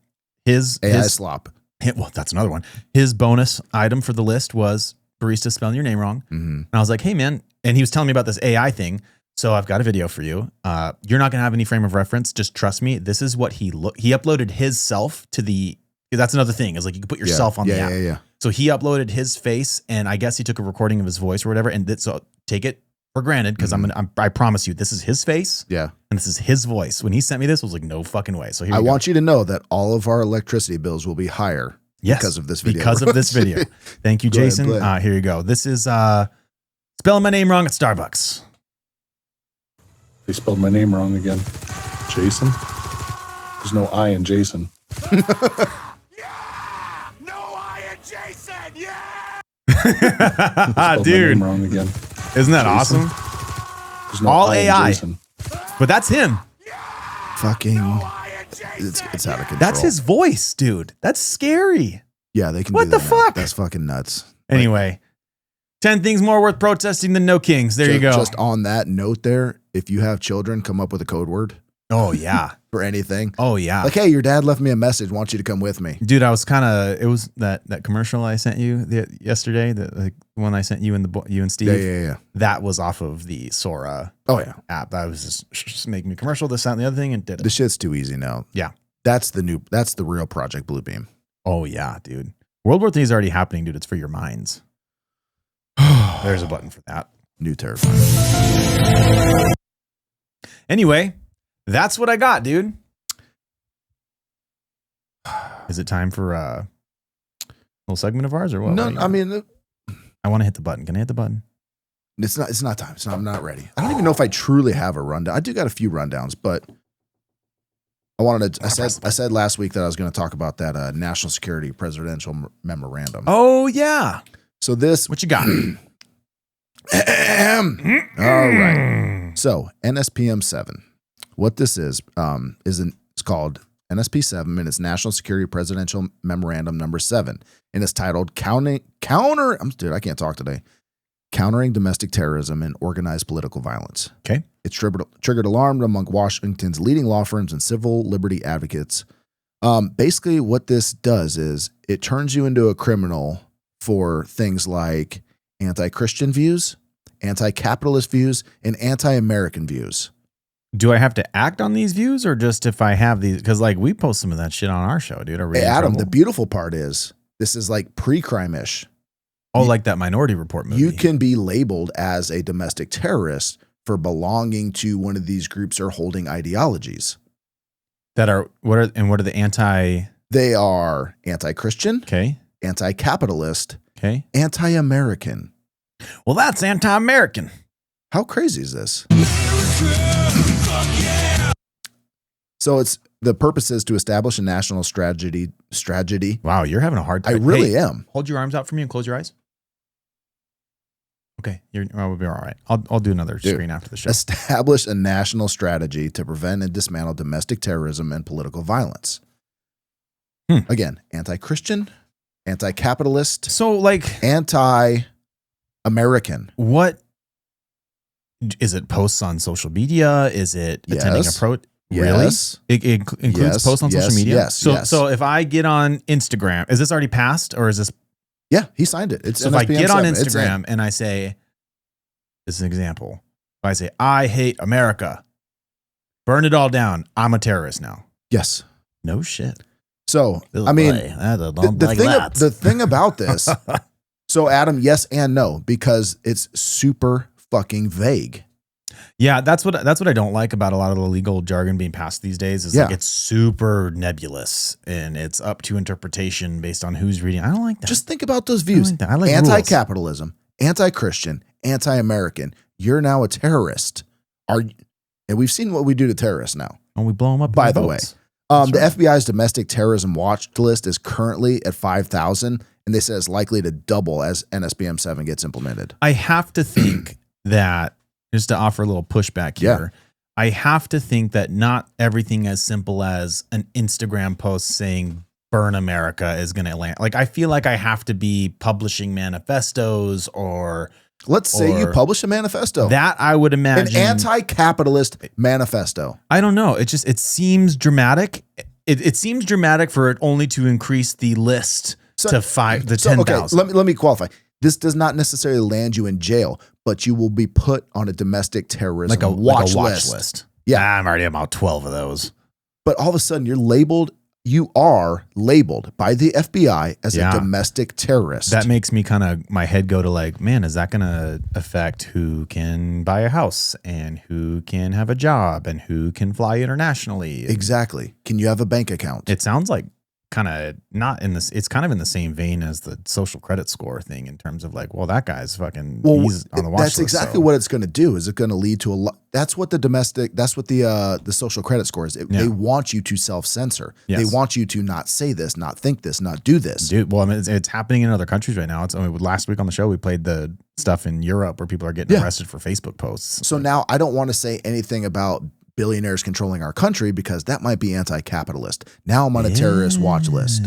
His slop. Well, that's another one. His bonus item for the list was barista spelling your name wrong. And I was like, hey, man. And he was telling me about this AI thing. So I've got a video for you. You're not going to have any frame of reference. Just trust me. This is what he uploaded his self to the. That's another thing is like you can put yourself on the app. Yeah. So he uploaded his face, and I guess he took a recording of his voice or whatever. And so take it for granted because I promise you, this is his face. Yeah, and this is his voice. When he sent me this, I was like, no fucking way. So here I want you to know that all of our electricity bills will be higher because of this video. Because of this video. Thank you, Jason. Here you go. This is spelling my name wrong at Starbucks. They spelled my name wrong again. Jason? There's no I in Jason. Dude, wrong again. Isn't that awesome? No all AI, Jason. But that's him. Fucking, it's out of control. That's his voice, dude. That's scary. Yeah, they can. What do the that fuck? Now. That's fucking nuts. Anyway, 10 things more worth protesting than No Kings. There you go. Just on that note, there, if you have children, come up with a code word. Oh yeah, for anything. Oh yeah, like hey, your dad left me a message. Want you to come with me, dude. I was kind of. It was that commercial I sent you yesterday. The one I sent you and you and Steve. Yeah. That was off of the Sora. App. That was just making me commercial. This, that, and the other thing, and did it. The shit's too easy now. Yeah, that's the real Project Bluebeam. Oh yeah, dude. World War III is already happening, dude. It's for your minds. There's a button for that. New terrifying. Anyway, that's what I got, dude. Is it time for a little segment of ours or what? No, I mean, I want to hit the button. Can I hit the button? It's not time. I'm not ready. I don't even know if I truly have a rundown. I do got a few rundowns, but I said last week that I was going to talk about that national security presidential memorandum. Oh yeah. So this, what you got? All right. So NSPM 7. What this is it's called NSP 7, and it's National Security Presidential Memorandum number 7, and it's titled I can't talk today. Countering Domestic Terrorism and Organized Political Violence. Okay. It's triggered alarm among Washington's leading law firms and civil liberty advocates. Basically, what this does is it turns you into a criminal for things like anti-Christian views, anti-capitalist views, and anti-American views. Do I have to act on these views or just if I have these? Because like we post some of that shit on our show, dude. Are we Hey, Adam, the beautiful part is this is like pre-crime-ish. Oh, like that Minority Report movie. You can be labeled as a domestic terrorist for belonging to one of these groups or holding ideologies. What are the anti? They are anti-Christian, okay, anti-capitalist, okay, anti-American. Well, that's anti-American. How crazy is this? So the purpose is to establish a national strategy. Wow, you're having a hard time. I really am. Hold your arms out for me and close your eyes. Okay, we'll be all right. I'll do another screen after the show. Establish a national strategy to prevent and dismantle domestic terrorism and political violence. Again, anti-Christian, anti-capitalist. So like anti-American. What is it? Posts on social media? Is it attending a pro? Really? Yes. It includes posts on social media? Yes. So if I get on Instagram, is this already passed or is this? Yeah, he signed it. It's so if I get on Instagram and I say, this is an example. If I say, I hate America, burn it all down, I'm a terrorist now. Yes. No shit. So, I mean, the thing about this, so Adam, yes and no, because it's super fucking vague. Yeah, that's what I don't like about a lot of the legal jargon being passed these days is like it's super nebulous and it's up to interpretation based on who's reading. I don't like that. Just think about those views. I like anti-capitalism, anti-Christian, anti-American. You're now a terrorist. And we've seen what we do to terrorists now. And we blow them up. By the way, That's the right. FBI's domestic terrorism watch list is currently at 5,000, and they say it's likely to double as NSBM 7 gets implemented. I have to think that, just to offer a little pushback here, I have to think that not everything as simple as an Instagram post saying burn America is going to land. Like, I feel like I have to be publishing manifestos or... Let's say you publish a manifesto. That I would imagine. An anti-capitalist manifesto. I don't know. It seems dramatic. It seems dramatic for it only to increase the list to 10,000. Okay, let me qualify. This does not necessarily land you in jail, but you will be put on a domestic terrorism watch list. Yeah, I'm already about 12 of those. But all of a sudden, you are labeled by the FBI as a domestic terrorist. That makes me my head go to like, man, is that going to affect who can buy a house and who can have a job and who can fly internationally? Exactly. Can you have a bank account? It sounds like kind of not in this. It's kind of in the same vein as the social credit score thing in terms of like, well, that guy's fucking, he's on the watch list. That's exactly what it's going to do. Is it going to lead to a lot? That's what the social credit score is. They want you to self-censor. Yes. They want you to not say this, not think this, not do this. Dude, well, I mean, it's happening in other countries right now. Last week on the show, we played the stuff in Europe where people are getting arrested for Facebook posts. So now I don't want to say anything about billionaires controlling our country because that might be anti-capitalist. Now I'm on a terrorist watch list.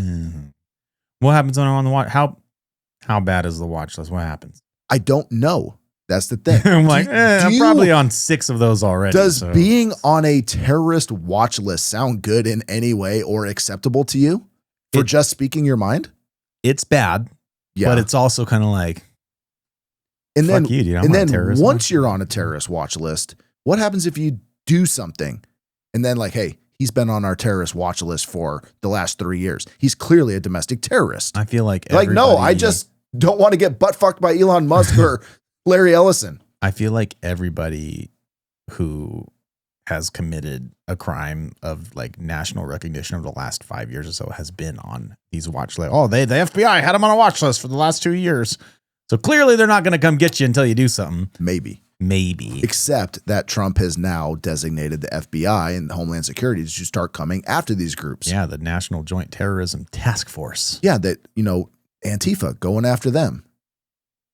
What happens when I'm on the watch? How bad is the watch list? What happens? I don't know. That's the thing. I'm I'm probably on 6 of those already. Does being on a terrorist watch list sound good in any way or acceptable to you for just speaking your mind? It's bad, but it's also kind of like, and fuck then, you, dude. and then once you're on a terrorist watch list, what happens if you do something and then like, hey, he's been on our terrorist watch list for the last 3 years. He's clearly a domestic terrorist. I feel like no, I just don't want to get butt fucked by Elon Musk or Larry Ellison. I feel like everybody who has committed a crime of like national recognition over the last 5 years or so has been on these watch lists. Oh, the FBI had him on a watch list for the last 2 years. So clearly they're not going to come get you until you do something. Maybe. Except that Trump has now designated the FBI and Homeland Security to start coming after these groups. Yeah, the National Joint Terrorism Task Force. Yeah, Antifa going after them.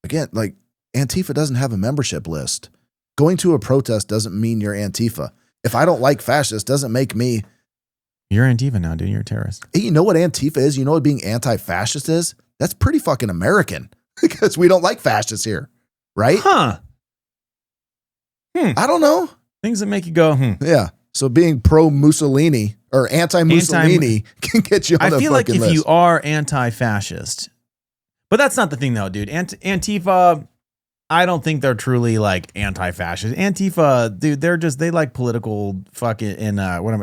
Again, like Antifa doesn't have a membership list. Going to a protest doesn't mean you're Antifa. If I don't like fascists, doesn't make me. You're Antifa now, dude. You're a terrorist. Hey, you know what Antifa is? You know what being anti-fascist is? That's pretty fucking American because we don't like fascists here, right? Huh. I don't know. Things that make you go, Yeah. So being pro-Mussolini or anti-Mussolini can get you on the fucking list. I feel like if you are anti-fascist, but that's not the thing though, dude. Antifa, I don't think they're truly like anti-fascist. Antifa, dude, they like political fucking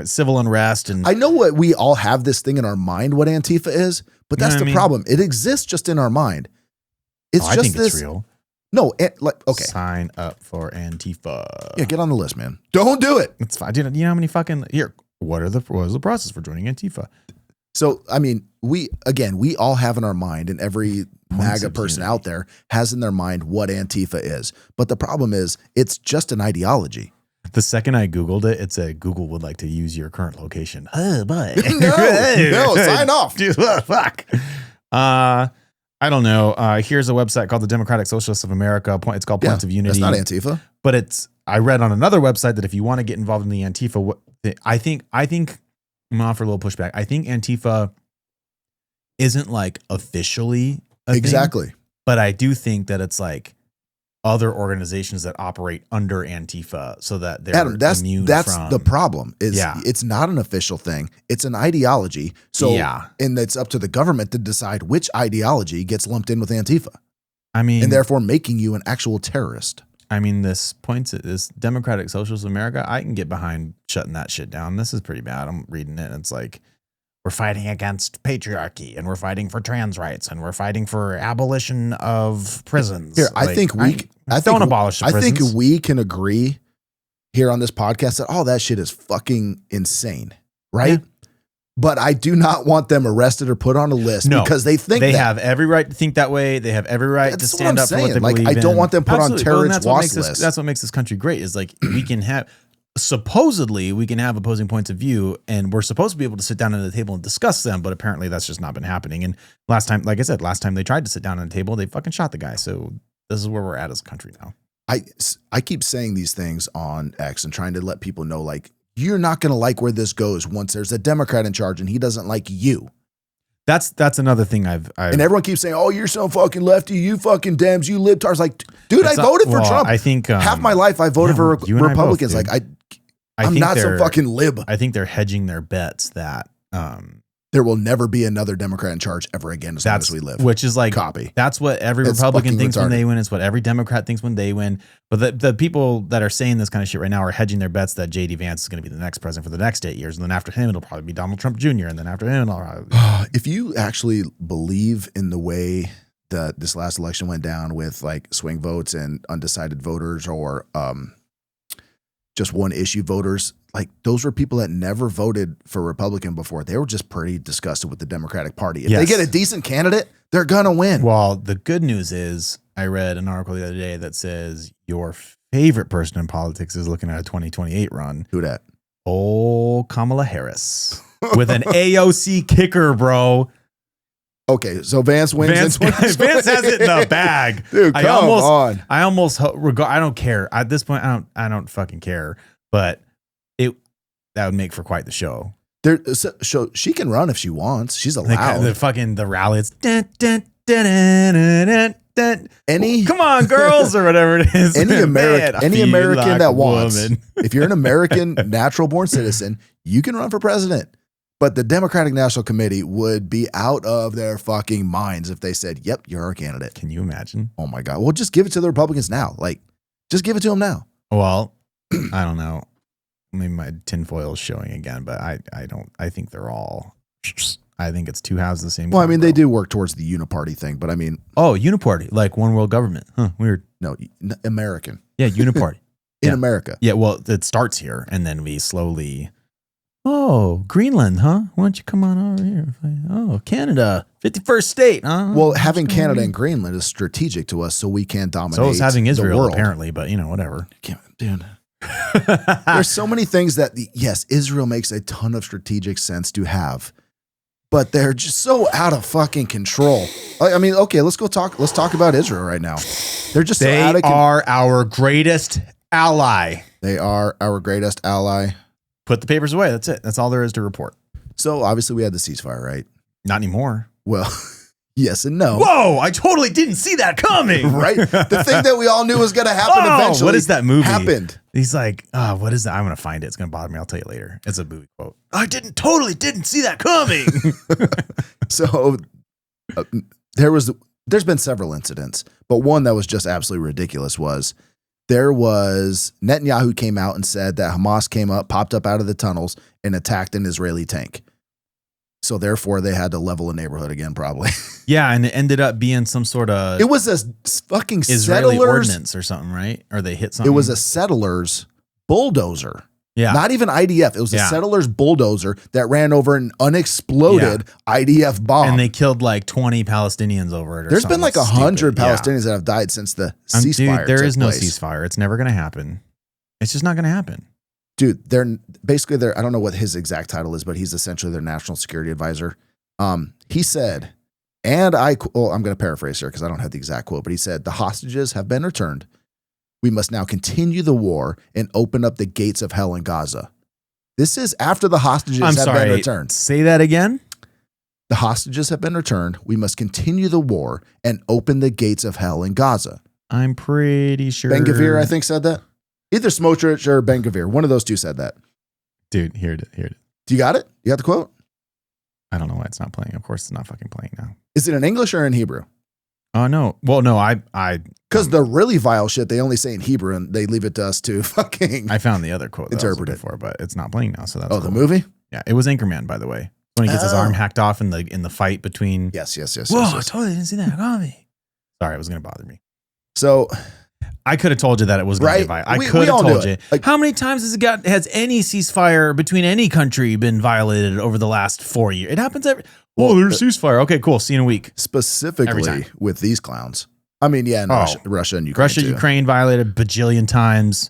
civil unrest. And I know what we all have this thing in our mind, what Antifa is, but that's the problem. It exists just in our mind. It's just I think this. It's real. No, okay. Sign up for Antifa. Yeah, get on the list, man. Don't do it. It's fine. Dude, you know how many fucking what is the process for joining Antifa? So, I mean, we all have in our mind, and every MAGA person out there has in their mind what Antifa is. But the problem is, it's just an ideology. The second I Googled it, it said Google would like to use your current location. Oh, but no, sign off. Dude, fuck. I don't know. Here's a website called the Democratic Socialists of America. It's called Points of Unity. That's not Antifa. But I read on another website that if you want to get involved in the Antifa, I think I'm gonna offer a little pushback. I think Antifa isn't like officially a exactly thing, but I do think that it's like other organizations that operate under Antifa so that they're immune that's from. The problem is it's not an official thing. It's an ideology. So, and it's up to the government to decide which ideology gets lumped in with Antifa. I mean, and therefore making you an actual terrorist. I mean, this Democratic Socialists of America, I can get behind shutting that shit down. This is pretty bad. I'm reading it and it's like, we're fighting against patriarchy and we're fighting for trans rights and we're fighting for abolition of prisons. Here, I think don't abolish the prisons. I think we can agree here on this podcast that that shit is fucking insane, right? Yeah. But I do not want them arrested or put on a list because they think they have every right to think that way. They have every right to stand up for what they believe in. I don't want them put on terrorist watch lists. That's what makes this country great is like we can have supposedly we can have opposing points of view, and we're supposed to be able to sit down at the table and discuss them, but apparently that's just not been happening. And last time, like I said, last time they tried to sit down at the table, they fucking shot the guy. So this is where we're at as a country now. I keep saying these things on X and trying to let people know, like, you're not going to like where this goes once there's a Democrat in charge and he doesn't like you. That's another thing I've and everyone keeps saying, oh, you're so fucking lefty, you fucking Dems, you libtards. Like, dude, I voted for Trump. I think half my life I voted for Republicans. Both, like, I'm not so fucking lib. I think they're hedging their bets that there will never be another Democrat in charge ever again as long as we live. Which is like, copy. That's what every Republican thinks when they win. It's what every Democrat thinks when they win. But the people that are saying this kind of shit right now are hedging their bets that J.D. Vance is going to be the next president for the next 8 years. And then after him, it'll probably be Donald Trump Jr. And then after him, if you actually believe in the way that this last election went down with like swing votes and undecided voters or just one issue voters, like those were people that never voted for Republican before. They were just pretty disgusted with the Democratic Party. If they get a decent candidate, they're going to win. Well, the good news is I read an article the other day that says your favorite person in politics is looking at a 2028 run. Who that? Oh, Kamala Harris with an AOC kicker, bro. Okay, so Vance wins. Vance has it in the bag. Dude, come on. I don't care at this point. I don't fucking care. But that would make for quite the show. So she can run if she wants. She's allowed. The rally. It's come on, girls, or whatever it is. Any American that wants. If you're an American natural born citizen, you can run for president. But the Democratic National Committee would be out of their fucking minds if they said, "Yep, you're our candidate." Can you imagine? Oh my God! Well, just give it to the Republicans now. Like, just give it to them now. Well, I don't know. Maybe my tinfoil is showing again, but I don't. I think they're all. I think it's two halves of the same. Well, I mean, they do work towards the uniparty thing, but I mean, uniparty, like one world government. Huh? Weird. No, American. Yeah, uniparty in America. Yeah, well, it starts here, and then we slowly. Oh, Greenland, huh? Why don't you come on over here? Oh, Canada, 51st state, huh? Well, having Canada and Greenland is strategic to us, so we can dominate. So is having Israel, the world. Apparently, but whatever. Dude. There's so many things that yes, Israel makes a ton of strategic sense to have, but they're just so out of fucking control. I mean, okay, let's talk about Israel right now. They're just they are our greatest ally. They are our greatest ally. Put the papers away. That's it. That's all there is to report. So obviously we had the ceasefire, right? Not anymore. Well, yes and no. Whoa, I totally didn't see that coming. Right? The thing that we all knew was going to happen eventually. What is that movie? Happened. He's like, what is that? I'm going to find it. It's going to bother me. I'll tell you later. It's a movie quote. I totally didn't see that coming. So there's been several incidents, but one that was just absolutely ridiculous was there was Netanyahu came out and said that Hamas popped up out of the tunnels and attacked an Israeli tank. So therefore they had to level a neighborhood again, probably. Yeah. And it ended up being some sort of, it was a fucking Israeli ordinance or something, right? Or they hit something. It was a settlers bulldozer. Yeah. Not even IDF. It was a settlers bulldozer that ran over an unexploded IDF bomb. And they killed like 20 Palestinians over it. There's been like 100 Palestinians that have died since the ceasefire. Dude, there is no ceasefire. It's never going to happen. It's just not going to happen. Dude, they're I don't know what his exact title is, but he's essentially their national security advisor. He said, and I'm going to paraphrase here because I don't have the exact quote, but he said, the hostages have been returned. We must now continue the war and open up the gates of hell in Gaza. This is after the hostages been returned. Say that again. The hostages have been returned. We must continue the war and open the gates of hell in Gaza. I'm pretty sure. Ben-Gvir, I think, said that. Either Smotrich or Ben-Gvir. One of those two said that. Dude, here it. Do you got it? You got the quote? I don't know why it's not playing. Of course it's not fucking playing now. Is it in English or in Hebrew? Oh, no. Well, no, I because the really vile shit, they only say in Hebrew and they leave it to us to fucking. I found the other quote interpret it for, but it's not playing now. So that's cool. The movie? Yeah, it was Anchorman, by the way. When he gets his arm hacked off in the fight between. Yes. Whoa, I totally didn't see that coming. Sorry, it was going to bother me. So I could have told you that it was going to be violent. I could have told you. Like, how many times has any ceasefire between any country been violated over the last 4 years? It happens every. Oh, there's ceasefire. Okay, cool. See you in a week. Specifically with these clowns. I mean, yeah, Russia and Ukraine. Ukraine violated bajillion times.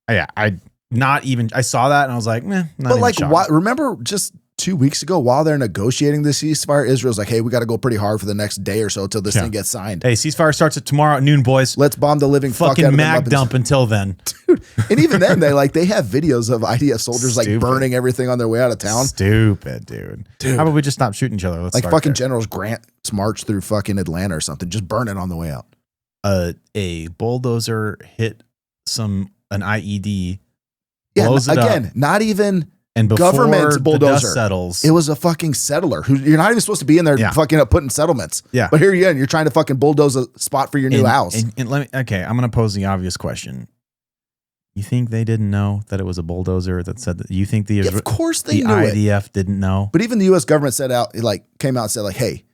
Yeah, not even, I saw that and I was like, meh, not But even like, shocked. remember just 2 weeks ago while they're negotiating the ceasefire, Israel's like, hey, we got to go pretty hard for the next day or so till this thing gets signed. Hey, ceasefire starts at tomorrow at noon, boys. Let's bomb the living fuck out Fucking of them mag up dump until then. Dude, and even then, they have videos of IDF soldiers like Stupid. burning everything on their way out of town. Stupid, dude. How about we just stop shooting each other? Let's Like start fucking there. Generals Grant's march through fucking Atlanta or something, just burning on the way out. A bulldozer hit an IED, Yeah, blows it again, up, not even and before government the bulldozer dust settles, it was a fucking settler who you're not even supposed to be in there fucking up putting settlements. Yeah. But here you are, and you're trying to fucking bulldoze a spot for your new house. And let me, okay, I'm going to pose the obvious question. You think they didn't know that it was a bulldozer that said that? You think Of course they the knew it. IDF didn't know? But even the U.S. government came out and said like, hey,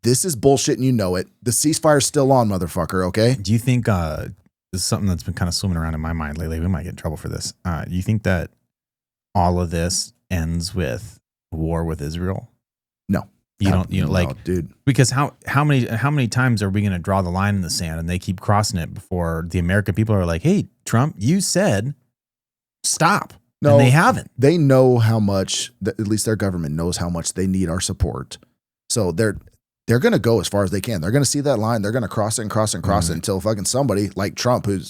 this is bullshit and you know it. The ceasefire's still on, motherfucker, okay? Do you think this is something that's been kind of swimming around in my mind lately? We might get in trouble for this. Do you think that all of this ends with war with Israel? No. You No, like, dude. because how many times are we going to draw the line in the sand and they keep crossing it before the American people are like, hey, Trump, you said stop. No, and they haven't. They know how much, at least their government knows how much they need our support. So they're going to go as far as they can. They're going to see that line. They're going to cross it and cross it and cross it until fucking somebody like Trump, who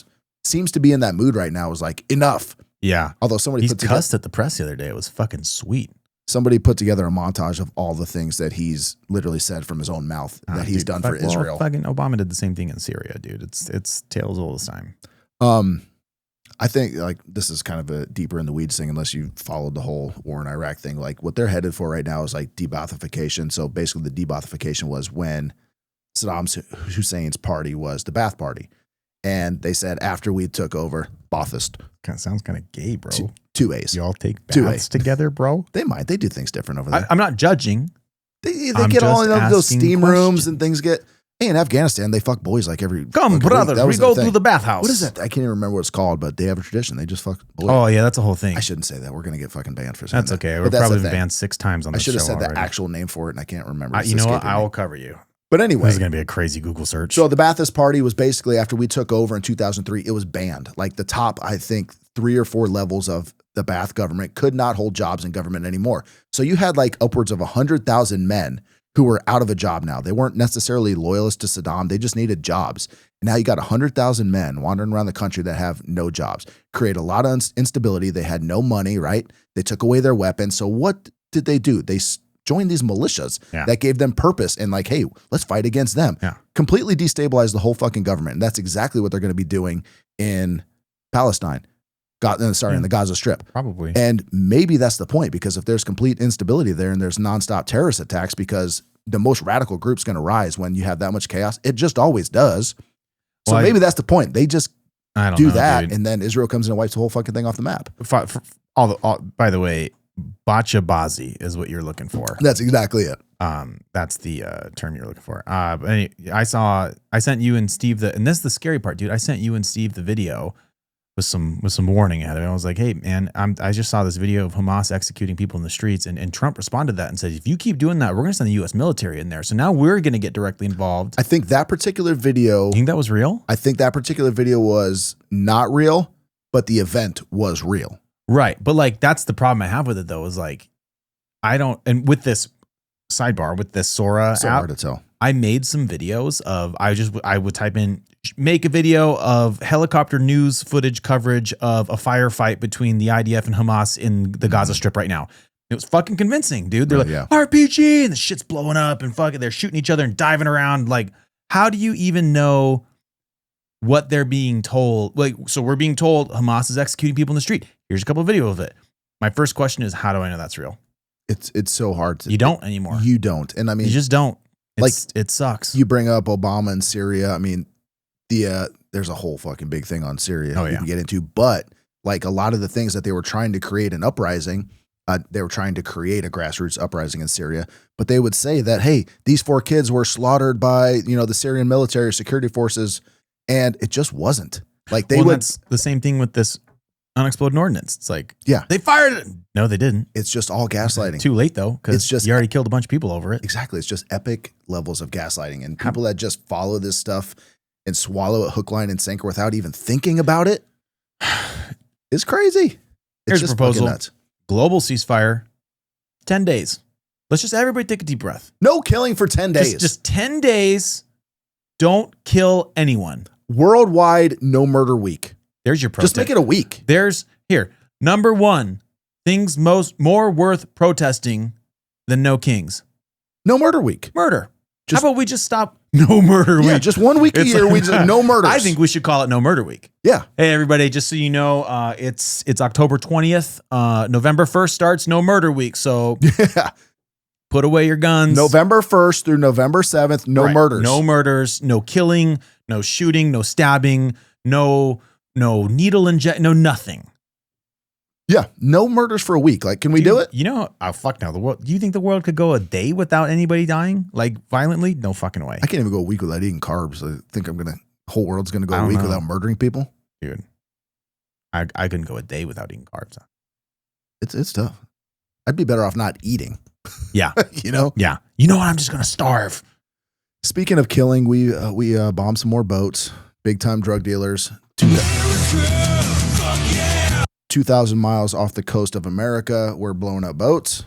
seems to be in that mood right now, is like, enough. Yeah. Although somebody He's cussed at the press the other day. It was fucking sweet. Somebody put together a montage of all the things that he's literally said from his own mouth that he's done for Israel. Fucking Obama did the same thing in Syria, dude. It's tales all the time. I think like this is kind of a deeper in the weeds thing, unless you followed the whole war in Iraq thing. Like what they're headed for right now is like debathification. So basically the debathification was when Saddam Hussein's party was the Ba'ath Party. And they said after we took over, Ba'athist. Kind of sounds kind of gay, bro. Two A's. Y'all take Two baths together, bro? They might. They do things different over there. I'm not judging. They I'm get all in just those asking steam rooms questions. and things get. Hey, in Afghanistan, they fuck boys like every. Come, week. brothers, That we was go thing. through the bathhouse. What is that? I can't even remember what it's called, but they have a tradition. They just fuck boys. Oh, yeah, that's a whole thing. I shouldn't say that. We're going to get fucking banned for saying That's that. okay. But We're that's probably the been thing. banned 6 times on I the should show have said already. the actual name for it, and I can't remember. It's You know what? escaping I me. will cover you. But anyway. This is going to be a crazy Google search. So the Ba'athist Party was basically, after we took over in 2003, it was banned. Like the top, I think, 3 or 4 levels of the Ba'ath government could not hold jobs in government anymore. So you had like upwards of 100,000 men who were out of a job now. They weren't necessarily loyalists to Saddam. They just needed jobs. And now you got 100,000 men wandering around the country that have no jobs. Create a lot of instability. They had no money, right? They took away their weapons. So what did they do? They joined these militias that gave them purpose and like, hey, let's fight against them. Yeah. Completely destabilize the whole fucking government. And that's exactly what they're going to be doing in Palestine. In the Gaza Strip. Probably. And maybe that's the point, because if there's complete instability there and there's nonstop terrorist attacks, because the most radical group's going to rise when you have that much chaos. It just always does. So maybe that's the point. They just do that, dude. and then Israel comes in and wipes the whole fucking thing off the map. By the way, bachabazi is what you're looking for. That's exactly it. That's the term you're looking for. But anyway, I sent you and Steve and this is the scary part, dude. I sent you and Steve the video with some warning at it. I was like, hey man, I just saw this video of Hamas executing people in the streets, and Trump responded to that and said, if you keep doing that, we're gonna send the US military in there. So now we're gonna get directly involved. I think that particular video, You think that was real? I think that particular video was not real, but the event was real. Right. But like, that's the problem I have with it though, is like, and with this sidebar, with this Sora So app, hard to tell. I made some videos of, I would type in, make a video of helicopter news footage coverage of a firefight between the IDF and Hamas in the Gaza Strip right now. It was fucking convincing, dude. They're like, RPG, and the shit's blowing up and fucking, they're shooting each other and diving around. Like, how do you even know what they're being told? Like, so we're being told Hamas is executing people in the street. Here's a couple of videos of it. My first question is, how do I know that's real? It's so hard to. You don't anymore. You don't. And I mean, You just don't. It sucks. You bring up Obama and Syria. I mean, there's a whole fucking big thing on Syria we can get into, but like a lot of the things that they were trying to create an uprising, they were trying to create a grassroots uprising in Syria, but they would say that, hey, these 4 kids were slaughtered by, the Syrian military or security forces, and it just wasn't. Like That's the same thing with this unexploded ordnance. It's like, they fired it. No, they didn't. It's just all gaslighting. Too late though, because It's just- you already killed a bunch of people over it. Exactly. It's just epic levels of gaslighting, and people that just follow this stuff and swallow it hook, line, and sinker without even thinking about it is crazy. Here's a just proposal. fucking nuts. Global ceasefire, 10 days. Let's just everybody take a deep breath. No killing for 10 days. Just 10 days. Don't kill anyone. Worldwide no murder week. There's your protest. Just make it a week. There's here. Number one, things more worth protesting than no kings. No murder week. Murder. Just- How about we just stop no murder week? Yeah, just 1 week a It's year. like- We just no murders. I think we should call it no murder week. Yeah. Hey everybody, just so you know, it's October 20th. November 1st starts no murder week. So Yeah. put away your guns. November 1st through November 7th, no Right. murders. No murders, no killing, no shooting, no stabbing, no needle inject, no nothing. Yeah, no murders for a week. Like, can we do it? You know, oh fuck no. The world. Do you think the world could go a day without anybody dying, like violently? No fucking way, I can't even go a week without eating carbs. I think whole world's gonna go I a don't week know. without murdering people. dude. I couldn't go a day without eating carbs. It's tough. I'd be better off not eating. Yeah, You know. yeah. You know what? I'm just gonna starve. Speaking of killing, we bombed some more boats. Big time drug dealers. 2,000 miles off the coast of America, we're blowing up boats.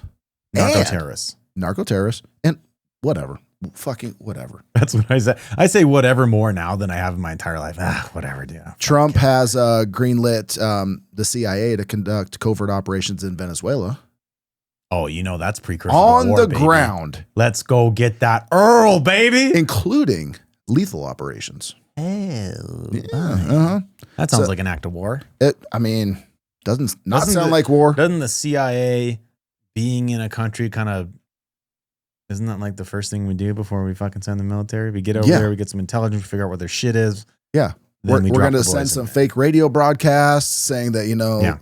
Narco And terrorists. Narco terrorists and whatever. Fucking whatever. That's what I say. I say whatever more now than I have in my entire life. Whatever, dude. Trump has greenlit the CIA to conduct covert operations in Venezuela Oh, you know that's precursor on to war, the baby. ground, Let's go get that Earl, baby. including lethal operations. Hell, Uh-huh. that sounds So- like an act of war. I mean, doesn't Doesn't sound the- like war. Doesn't the CIA being in a country kind of, isn't that like the first thing we do before we fucking send the military? We get over Yeah. there, we get some intelligence, we figure out where their shit is. Yeah. Then We're we going drop to the send boys some in. fake radio broadcasts saying that, Yeah.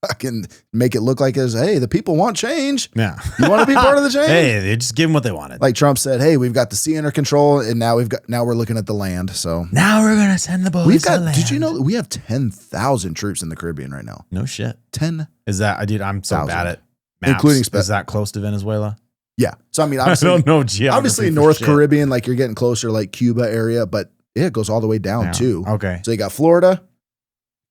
fucking make it look like it's, hey, the people want change. Yeah. You want to be part of the change? Hey, they just give them what they wanted. Like Trump said, hey, we've got the sea under control, and now we're looking at the land. So Now we're going to send the boys we've to got, land. did you know that we have 10,000 troops in the Caribbean right now? No shit. 10. Is that, dude, I'm so 1,000. bad at maps. Including Is that close to Venezuela? Yeah. So, I mean, I obviously, don't know geography obviously for North shit. Caribbean, like you're getting closer, like Cuba area, but it goes all the way down Yeah. too. Okay. So you got Florida,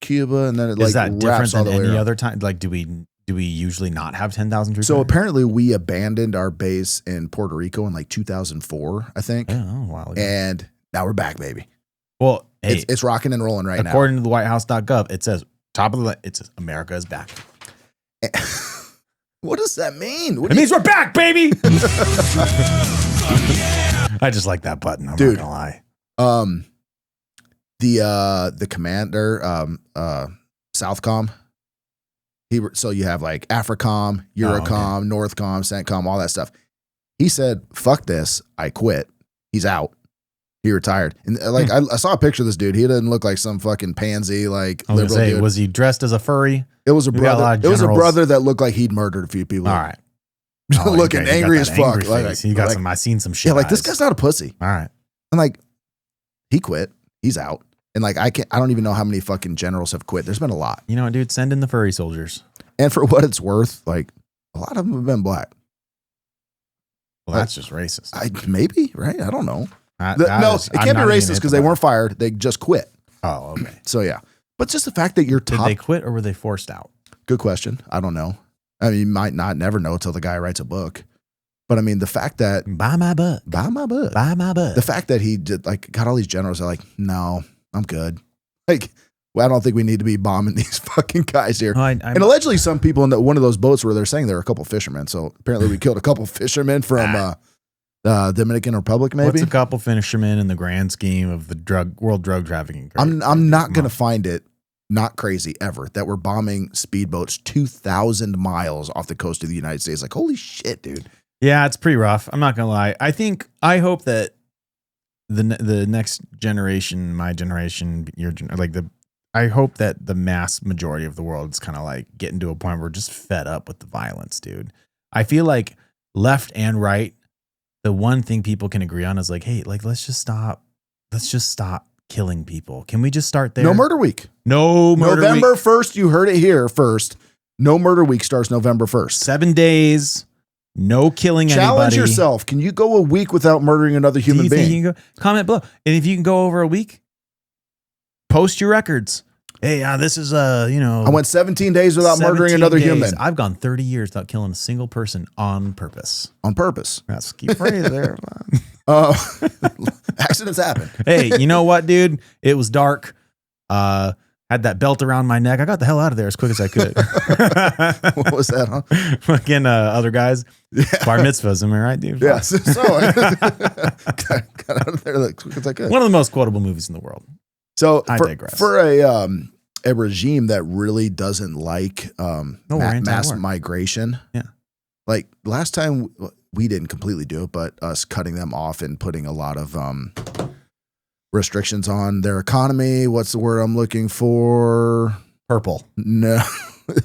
Cuba, and then it Is that like different wraps all than the way any around. other time? Like, do we usually not have 10,000 troops? So there? apparently we abandoned our base in Puerto Rico in like 2004, I think. Yeah, oh, wow. And now we're back, baby. Well, hey, It's rocking and rolling right according to the WhiteHouse.gov, it says top of the list. It says America is back. now. What does that mean? What It do you- means we're back, baby. I just like that button. I'm Dude. not gonna lie. the commander, Southcom. So you have like AFRICOM, Eurocom, Northcom, CENTCOM, all that stuff. He said, "Fuck this, I quit." He's out. He retired. And like I saw a picture of this dude. He doesn't look like some fucking pansy like I was liberal gonna say, dude. was he dressed as a furry? It was a we got a lot brother. of It was a generals. brother that looked like he'd murdered a few people. All right. Oh, Looking okay, he got angry that as fuck. angry Like, face. He got like- some. I seen some shit. Yeah, like this eyes. guy's not a pussy. All right. And like he quit. He's out. And like I don't even know how many fucking generals have quit. There's been a lot. You know what, dude? Send in the furry soldiers. And for what it's worth, like a lot of them have been black. Well, that's just racist. Maybe, right? I don't know. That No, is- it I'm can't be not even racist hit because the they button. weren't fired. They just quit. Oh, okay. So yeah. But just the fact that you're Did top. they quit or were they forced out? Good question. I don't know. I mean, you might not never know until the guy writes a book. But I mean, the fact that Buy my butt. buy my book. Buy my butt. The fact that he did like got all these generals are like, no, I'm good. Like, well, I don't think we need to be bombing these fucking guys here. Oh, And allegedly, some people in one of those boats where they're saying there were a couple fishermen. So apparently, we killed a couple fishermen from Dominican Republic. Maybe What's a couple fishermen in the grand scheme of the world drug trafficking? I'm not gonna find it not crazy ever that we're bombing speedboats 2,000 miles off the coast of the United States. Like, holy shit, dude. Yeah, it's pretty rough. I'm not gonna lie. I hope that the next generation, my generation, I hope that the mass majority of the world is kind of like getting to a point where we're just fed up with the violence, dude. I feel like left and right, the one thing people can agree on is like, hey, like let's just stop killing people. Can we just start there? No murder week. No murder November week. 1st. You heard it here first. No murder week starts November 1st. 7 days. No killing Challenge anybody. yourself. Can you go a week without murdering another Do human you think being? you can go? Comment below. And if you can go over a week, post your records. Hey, this is I went 17 days without murdering 17 another days. human. I've gone 30 years without killing a single person on purpose. On purpose. That's key phrase there. Accidents happen. Hey, you know what, dude? It was dark. Had that belt around my neck. I got the hell out of there as quick as I could. What was that, huh? Fucking other guys. Yeah. Bar mitzvahs, am I right, dude? Yeah. So got out of there as quick as I could. One of the most quotable movies in the world. So I digress. For a regime that really doesn't like mass migration. Yeah. Like last time we didn't completely do it, but us cutting them off and putting a lot of restrictions on their economy. What's the word I'm looking for? Purple. No,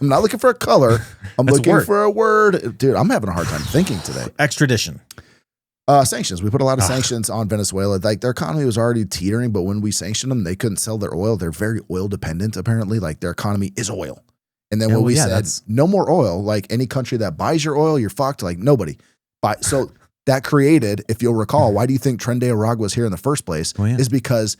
I'm not looking for a color. I'm That's looking a word. for a word. Dude, I'm having a hard time thinking today. Extradition. Sanctions. We put a lot of sanctions on Venezuela. Like their economy was already teetering, but when we sanctioned them, they couldn't sell their oil. They're very oil dependent, apparently. Like their economy is oil. And then when we said no more oil, like any country that buys your oil, you're fucked. Like nobody. So that created, if you'll recall, why do you think Tren de Aragua was here in the first place? Is because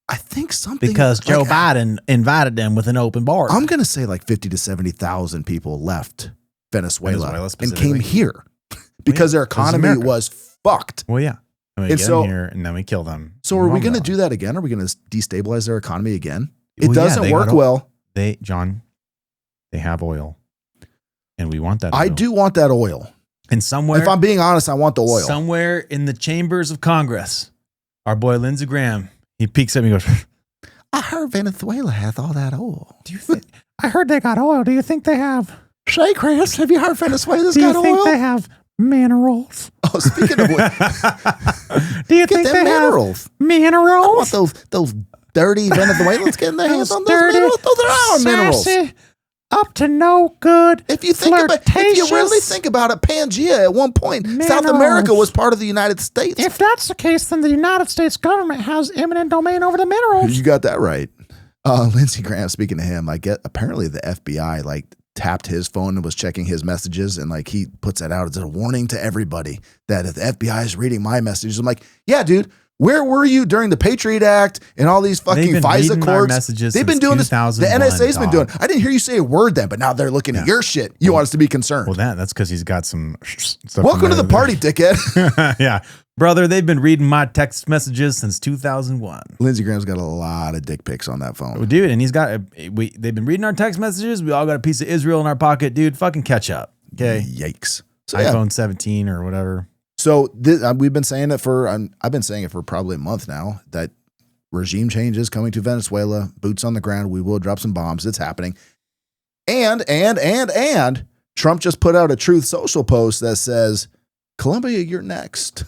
I think something because Joe Biden invited them with an open bar. I'm going to say like 50 to 70,000 people left Venezuela and came here because their economy was fucked. Well, yeah. And we And get so- them here and then we kill them. So are we going to do that again? Are we going to destabilize their economy again? It Well, yeah, doesn't they work gotta- well. They have oil. And we want that oil. I do want that oil. And somewhere, If I'm being honest, I want the oil. somewhere in the chambers of Congress, our boy Lindsey Graham, he peeks at me and goes, I heard Venezuela has all that oil. do you think, I heard they got oil. Do you think they have, Shay, Chris, have you heard Venezuela's do you got think oil? they have minerals? Oh, speaking of what, Do you get think them they minerals. have I minerals? want those dirty Venezuelans getting their hands on those dirty, minerals. Those are our minerals. sassy, up to no good. If you think about, if you really flirtatious think about it, Pangea at one point, South minerals. America was part of the United States. If that's the case, then the United States government has eminent domain over the minerals. You got that right. Lindsey Graham, speaking to him, apparently the FBI like tapped his phone and was checking his messages, and like he puts that out as a warning to everybody that if the FBI is reading my messages, I'm like, yeah, dude, where were you during the Patriot Act and all these fucking FISA courts? They've been doing this. The NSA's been doing. I didn't hear you say a word then, but now they're looking at your shit. You want us to be concerned. Well, that's because he's got some stuff. Welcome to the party, dickhead. Yeah. Brother, they've been reading my text messages since 2001. Lindsey Graham's got a lot of dick pics on that phone. Dude, and he's got, they've been reading our text messages. We all got a piece of Israel in our pocket. Dude, fucking catch up. Okay. Yikes. So, iPhone 17 or whatever. So we've been saying it for, I've been saying it for probably a month now, that regime change is coming to Venezuela, boots on the ground. We will drop some bombs. It's happening. And Trump just put out a Truth Social post that says, Colombia, you're next.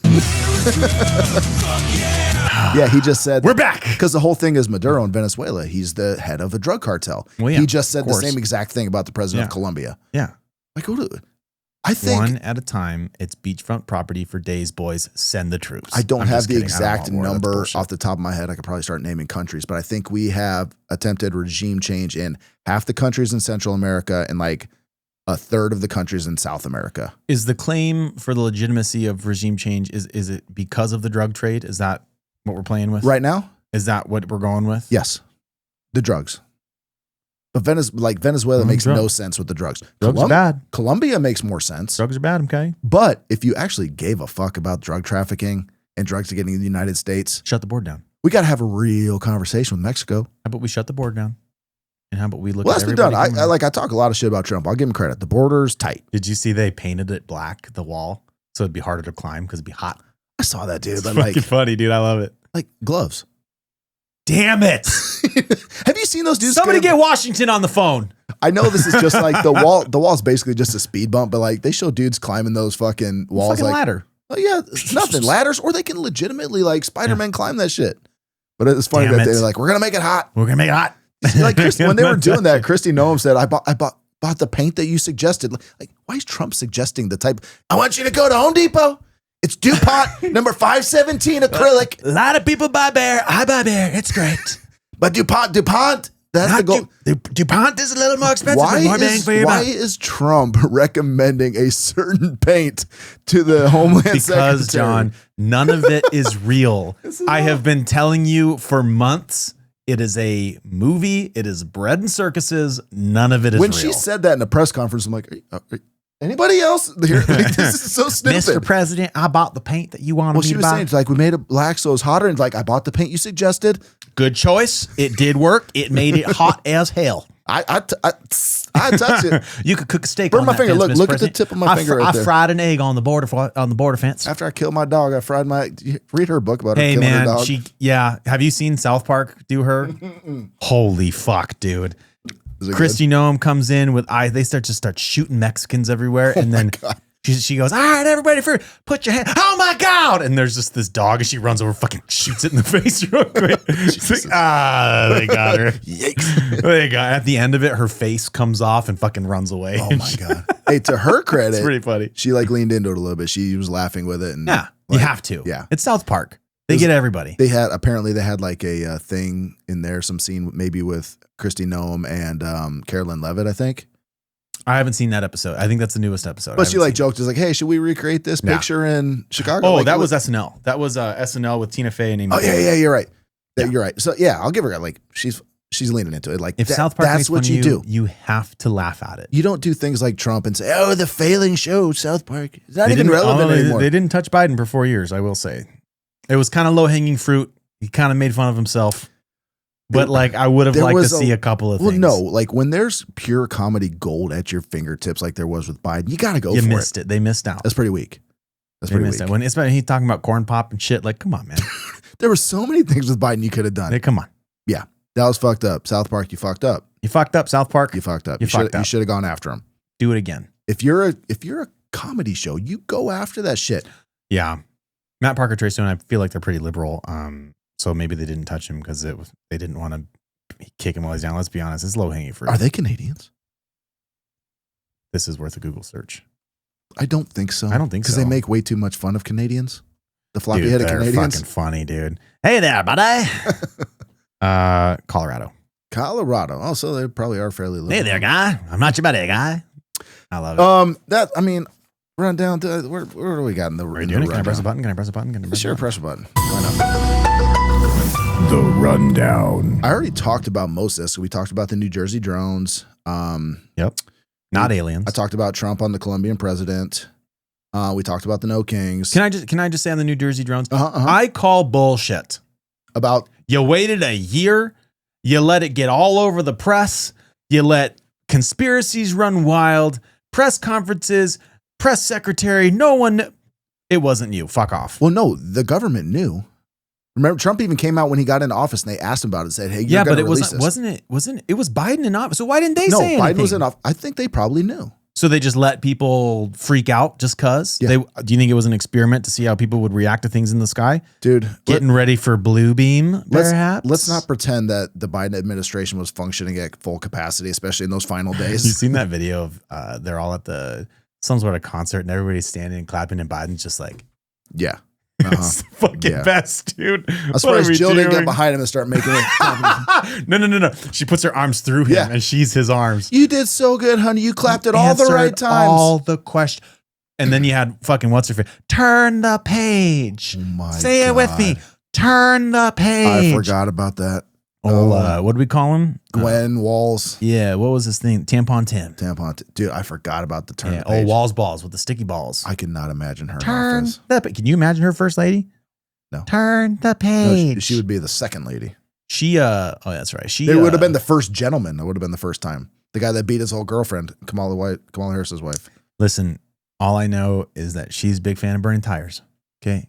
Yeah, he just said, we're back. Because the whole thing is Maduro in Venezuela. He's the head of a drug cartel. Well, yeah, he just said the course. same exact thing about the president of Colombia. Yeah. Like, I think one at a time. It's beachfront property for days, boys. Send the troops. I don't I'm have just the kidding. I don't exact want war. That's number bullshit. off the top of my head. I could probably start naming countries, but I think we have attempted regime change in half the countries in Central America and like a third of the countries in South America. Is the claim for the legitimacy of regime change, is it because of the drug trade? Is that what we're playing with? Right now? Is that what we're going with? Yes. The drugs. But Venezuela makes no sense with the drugs. Drugs are bad. Colombia makes more sense. Drugs are bad, okay? But if you actually gave a fuck about drug trafficking and drugs getting in the United States, Shut the board down. we got to have a real conversation with Mexico. How about we shut the board down? And how about we look Well, at that's been done. everybody coming in? I talk a lot of shit about Trump. I'll give him credit. The border's tight. Did you see they painted it black, the wall, so it'd be harder to climb because it'd be hot? I saw that, dude. It's But fucking funny, dude. I love it. like gloves. Damn it. Have you seen those dudes? Somebody get Washington on the phone. I know this is just like the wall. The wall's basically just a speed bump, but like they show dudes climbing those fucking walls. Fucking like, ladder. oh yeah, it's nothing. Ladders, or they can legitimately like Spider-Man climb that shit. But it's funny Damn that it. they're like, we're gonna make it hot. We're going to make it hot. Like when they were doing that, Christy Noam said, I bought the paint that you suggested. Like, why is Trump suggesting the type? I want you to go to Home Depot. It's DuPont number 517 acrylic. A lot of people buy Bear. I buy Bear. It's great. But DuPont, that's the goal. DuPont is a little more expensive. Why More bang for your buck. is Trump recommending a certain paint to the Homeland Secretary? Because, John, none of it is real. I have been telling you for months, It is a movie. It is bread and circuses. None of it is when real. she said that in a press conference, I'm like, anybody else here? Like, this is so stupid. Mr. President, I bought the paint that you wanted me she to was buy. saying, it's like, we made it black so it's hotter. And like, I bought the paint you suggested. Good choice. It did work. It made it hot as hell. I touched it. You could cook a steak Burn on my that finger. fence, Mr. Look at the President. tip of my finger right I there. fried an egg on the border fence. After I killed my dog, I fried my. Read her book about her Hey killing her man, dog. have you seen South Park do her? Holy fuck, dude. Is it Kristi Noem comes in with they start shooting Mexicans everywhere, and then she goes, all right, everybody, put your hand. Oh my god! And there's just this dog, and she runs over, fucking shoots it in the face real quick. It's like, they got her. Yikes! They got at the end of it, her face comes off and fucking runs away. Oh my god! Hey, to her credit, it's pretty funny. She like leaned into it a little bit. She was laughing with it, and Yeah, like, you have to. Yeah, it's South Park. They get everybody. They had like a thing in there, some scene maybe with Kristi Noem and Carolyn Levitt, I think. I haven't seen that episode. I think that's the newest episode. But she like joked, is like, hey, should we recreate this picture in Chicago? Oh, like, that was SNL. That was SNL with Tina Fey and Amy. Oh yeah, you're right. You're right. So yeah, I'll give her like she's leaning into it. Like if South Park that's makes what you do. You have to laugh at it. You don't do things like Trump and say, "Oh, the failing show, South Park." It's not even relevant anymore. They didn't touch Biden for 4 years. I will say, it was kind of low hanging fruit. He kind of made fun of himself. But like, I would have liked to see a couple of things. Well, no, like when there's pure comedy gold at your fingertips, like there was with Biden, you got to go for it. You missed it. They missed out. That's pretty weak. That's pretty weak. When especially he's talking about corn pop and shit. Like, come on, man. There were so many things with Biden you could have done. Hey, come on. Yeah, that was fucked up. South Park, you fucked up. You fucked up, South Park. You fucked up. You should have gone after him. Do it again. If you're a comedy show, you go after that shit. Yeah, Matt Parker, Trey Stone. I feel like they're pretty liberal. So maybe they didn't touch him because they didn't want to kick him while he's down. Let's be honest, it's low hanging fruit. Are they Canadians? This is worth a Google search. I don't think so. I don't think so. Because they make way too much fun of Canadians. The floppy headed Canadians. They're fucking funny, dude. Hey there, buddy. Colorado. Oh, so they probably are fairly liberal. Hey there, guy. I'm not your buddy, guy. I love it. Run down to where do we got in the Are you doing it? Can I press a button? Sure, press a button. Why not? The rundown. I already talked about most of this. We talked about the New Jersey drones. Yep. Not aliens. I talked about Trump on the Colombian president. We talked about the No Kings. Can I just say on the New Jersey drones? I call bullshit. About you waited a year, you let it get all over the press, you let conspiracies run wild, press conferences, press secretary, no one. It wasn't you. Fuck off. Well, no, the government knew. Remember, Trump even came out when he got into office and they asked him about it and said, hey, you're going to release this. It was Biden in office. So why didn't they say anything? No, Biden was in office. I think they probably knew. So they just let people freak out just cause? Yeah. Do you think it was an experiment to see how people would react to things in the sky? Dude. Getting ready for Bluebeam, perhaps? Let's not pretend that the Biden administration was functioning at full capacity, especially in those final days. You seen that video of they're all at some sort of concert and everybody's standing and clapping and Biden's just like, yeah. It's the fucking best, dude. I'm surprised Jill didn't get behind him and start making it. No. She puts her arms through him and she's his arms. You did so good, honey. You clapped at all the right times. All the questions. And then you had fucking what's her face? Turn the page. Oh my Say God. it with me. Turn the page. I forgot about that. What do we call him? Gwen Walls. Yeah, what was his thing? Tampon Tim. Dude, I forgot about the turn. Yeah, the page. Walls balls with the sticky balls. I could not imagine her Turn in office. Can you imagine her first lady? No. Turn the page. No, she would be the second lady. Oh, that's right. They would have been the first gentleman. That would have been the first time. The guy that beat his old girlfriend, Kamala Harris's wife. Listen, all I know is that she's a big fan of burning tires. Okay.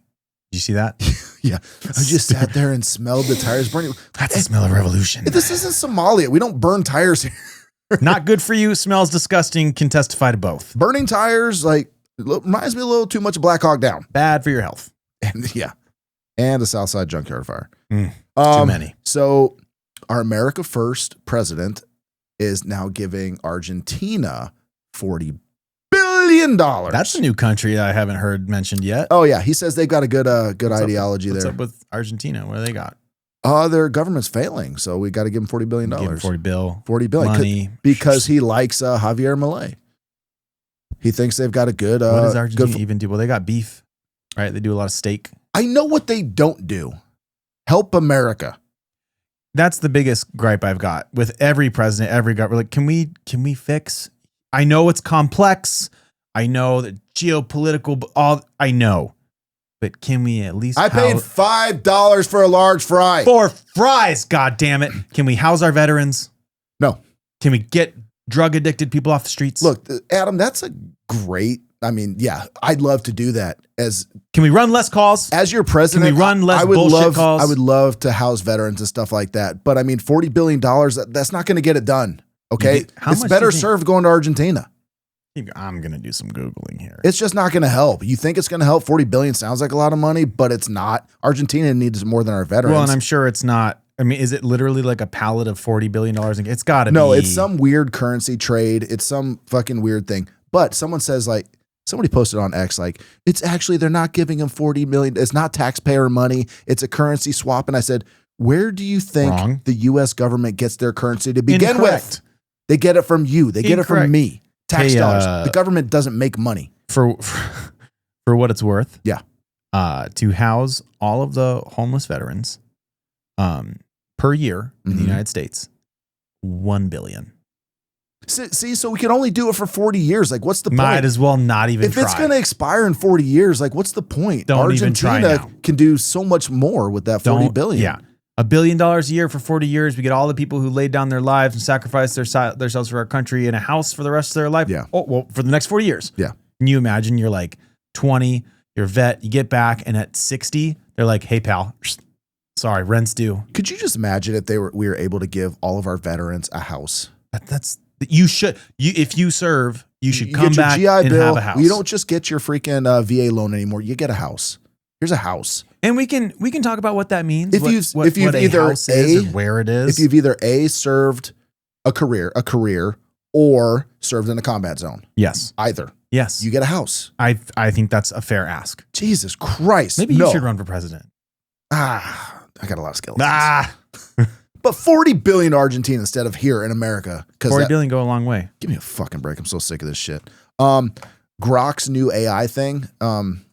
Did you see that? Yeah. I just sat there and smelled the tires burning. That's the smell of revolution. This isn't Somalia. We don't burn tires here. Not good for you. Smells disgusting. Can testify to both. Burning tires, like, reminds me a little too much of Black Hawk Down. Bad for your health. And yeah. And the Southside Junkyard Fire. Too many. So our America First president is now giving Argentina $40 billion. That's a new country that I haven't heard mentioned yet. Oh yeah, he says they've got a good ideology what's there. What's up with Argentina? What do they got? Their government's failing, so we got to give them $40 billion. Give him $40 billion money because he likes Javier Milei. He thinks they've got a good. What does Argentina even do? Well, they got beef, right? They do a lot of steak. I know what they don't do. Help America. That's the biggest gripe I've got with every president, every government. Like, can we fix? I know it's complex. I know that geopolitical, I know, but can we at least? I paid $5 for a large fry. 4 fries, God damn it! Can we house our veterans? No. Can we get drug addicted people off the streets? Look, Adam, that's a great. I mean, yeah, I'd love to do that. Can we run less calls? As your president, can we run less bullshit calls? I would love to house veterans and stuff like that. But I mean, $40 billion, that's not going to get it done. Okay. It's better served going to Argentina. I'm going to do some Googling here. It's just not going to help. You think it's going to help? 40 billion sounds like a lot of money, but it's not. Argentina needs more than our veterans. Well, and I'm sure it's not. I mean, is it literally like a pallet of $40 billion? It's got to be. No, it's some weird currency trade. It's some fucking weird thing. But someone says like, somebody posted on X, like, it's actually, they're not giving him 40 million. It's not taxpayer money. It's a currency swap. And I said, where do you think the U.S. government gets their currency to begin with? They get it from you. They get it from me. Tax dollars. The government doesn't make money. For what it's worth. Yeah. To house all of the homeless veterans per year in the United States, $1 billion. See, so we can only do it for 40 years. Like, what's the point? Might as well not even try. If it's going to expire in 40 years, like, what's the point? Don't even try now. Can do so much more with that 40 billion. Yeah. $1 billion a year for 40 years. We get all the people who laid down their lives and sacrificed themselves for our country in a house for the rest of their life. Yeah. Oh, well, for the next 40 years. Yeah. Can you imagine you're like 20, you're a vet, you get back, and at 60, they're like, hey, pal, sorry, rent's due. Could you just imagine if we were able to give all of our veterans a house? You should. If you serve, you should come back GI and bill. have a house. You don't just get your freaking VA loan anymore. You get a house. Here's a house. And we can talk about what that means. If you've either where it is. If you've either served a career, or served in a combat zone. Yes. Either. Yes. You get a house. I think that's a fair ask. Jesus Christ. Maybe you should run for president. I got a lot of skeletons. But 40 billion Argentina instead of here in America. 40 billion go a long way. Give me a fucking break. I'm so sick of this shit. Grok's new AI thing.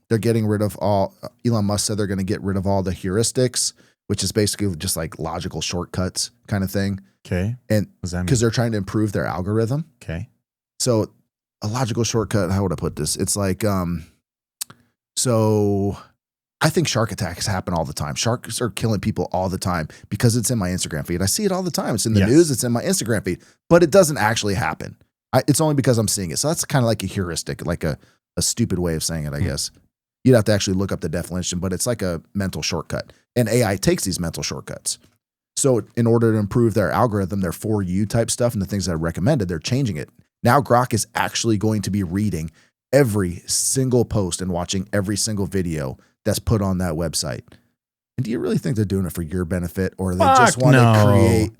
They're getting rid of all. Elon Musk said they're going to get rid of all the heuristics, which is basically just like logical shortcuts kind of thing. Okay. And what does that mean? Because they're trying to improve their algorithm. Okay. So a logical shortcut. How would I put this? It's like, so I think shark attacks happen all the time. Sharks are killing people all the time because it's in my Instagram feed. I see it all the time. It's in the news. It's in my Instagram feed, but it doesn't actually happen. It's only because I'm seeing it. So that's kind of like a heuristic, like a stupid way of saying it, I guess. You'd have to actually look up the definition, but it's like a mental shortcut. And AI takes these mental shortcuts. So in order to improve their algorithm, their For You type stuff and the things that are recommended, they're changing it. Now Grok is actually going to be reading every single post and watching every single video that's put on that website. And do you really think they're doing it for your benefit, or they just want to create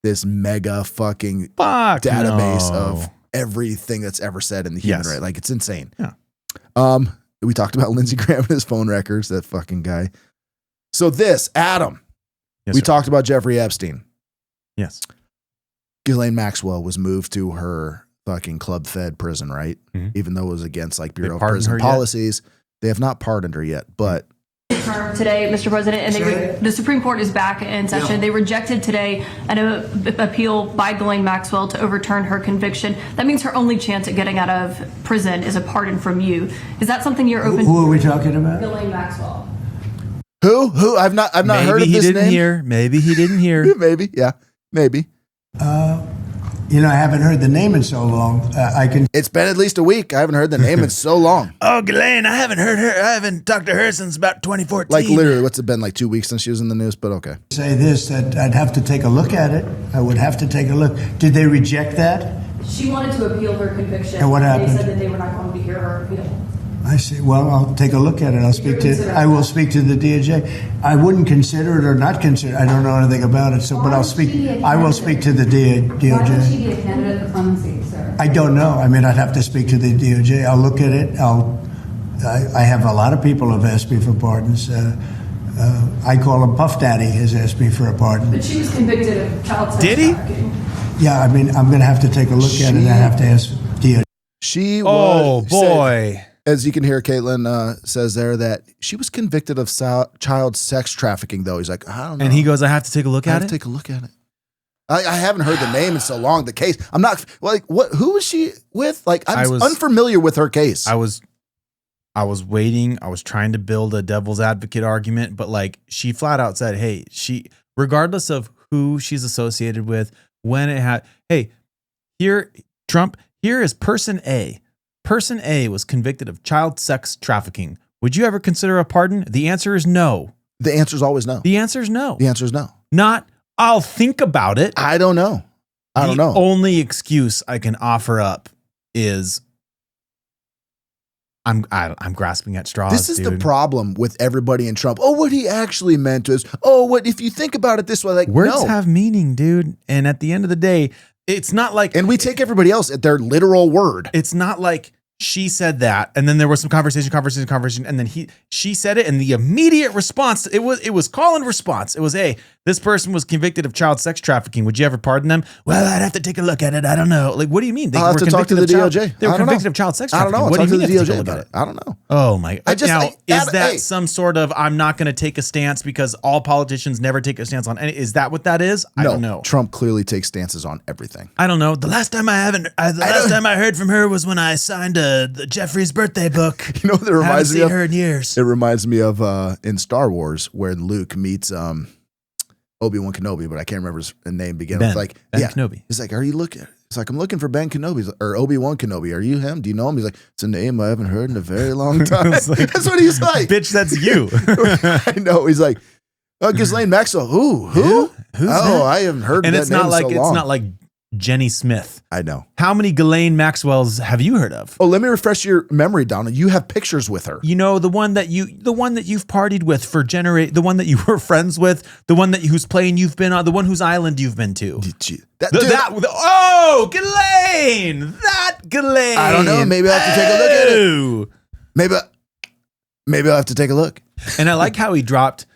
this mega fucking database of everything that's ever said in the human right? Like, it's insane. Yeah. We talked about Lindsey Graham and his phone records, that fucking guy. So this, Adam, we talked about Jeffrey Epstein. Yes. Ghislaine Maxwell was moved to her fucking club fed prison, right? Mm-hmm. Even though it was against like Bureau of Prison policies. They have not pardoned her yet, but today, Mr. President, and the Supreme Court is back in session. Yeah. They rejected today an appeal by Ghislaine Maxwell to overturn her conviction. That means her only chance at getting out of prison is a pardon from you. Is that something you're open to? Who are we talking about? Ghislaine Maxwell. Who? I've not heard of this name. Maybe he didn't hear. Maybe, yeah, maybe. I haven't heard the name in so long. It's been at least a week. I haven't heard the name in so long. Oh, Ghislaine, I haven't heard her. I haven't talked to her since about 2014. Like literally, what's it been, like 2 weeks since she was in the news? But okay. Say this, that I'd have to take a look at it. I would have to take a look. Did they reject that? She wanted to appeal her conviction. And what happened? They said that they were not going to hear her appeal. I see. Well, I'll take a look at it. I will speak to the DOJ. I wouldn't consider it or not consider it. I don't know anything about it. So, but I will speak to the DOJ. Why would she be a candidate for clemency, sir? I don't know. I mean, I'd have to speak to the DOJ. I'll look at it. I have a lot of people who have asked me for pardons. I call him Puff Daddy has asked me for a pardon. But she was convicted of child sex trafficking. Yeah, I mean, I'm going to have to take a look at it. I have to ask DOJ. She was. Oh boy. As you can hear, Caitlin says there that she was convicted of child sex trafficking, though. He's like, I don't know. And he goes, I have to take a look at it? Take a look at it. I haven't heard the name in so long. The case. I'm not like what. Who was she with? Like I was unfamiliar with her case. I was waiting. I was trying to build a devil's advocate argument, but like she flat out said, "Hey, regardless of who she's associated with, when it had, hey, here is person A. Person A was convicted of child sex trafficking. Would you ever consider a pardon? The answer is no. The answer is always no. The answer is no. The answer is no. Not, I'll think about it. I don't know. The only excuse I can offer up is I'm grasping at straws. This is the problem with everybody in Trump. Oh, what he actually meant was, what if you think about it this way? Like words have meaning, dude. And at the end of the day, it's not like, and we take everybody else at their literal word. It's not like she said that, and then there was some conversation, and then she said it, and the immediate response, it was call and response. It was, hey, this person was convicted of child sex trafficking. Would you ever pardon them? Well, I'd have to take a look at it. I don't know. Like, what do you mean? I'll have to talk to the DOJ. They were convicted of child sex trafficking. I don't know. What do you mean? The DOJ about it. I don't know. Oh my! Is that some sort of I'm not going to take a stance because all politicians never take a stance on any? Is that what that is? I don't know. Trump clearly takes stances on everything. I don't know. The last time I heard from her was when I signed the Jeffrey's birthday book. You know what it reminds me of? Haven't seen her in years. It reminds me of in Star Wars when Luke meets Obi-Wan Kenobi, but I can't remember his name beginning with. Like, Ben Kenobi. He's like, are you looking? It's like, I'm looking for Ben Kenobi or Obi-Wan Kenobi. Are you him? Do you know him? He's like, it's a name I haven't heard in a very long time. That's what he's like. Bitch, that's you. I know. He's like, Ghislaine Maxwell. Who? Who's that? I haven't heard and that it's not name like so long. It's not like Jenny Smith. I know. How many Ghislaine Maxwells have you heard of? Oh, let me refresh your memory, Donna. You have pictures with her. You know, the one that you've partied with for the one that you were friends with, the one whose plane you've been on, the one whose island you've been to. Ghislaine! That Ghislaine. I don't know. Maybe I'll have to take a look at it. Maybe I'll have to take a look. And I like how he dropped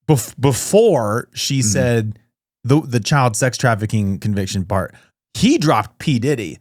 before she said the child sex trafficking conviction part. He dropped P. Diddy.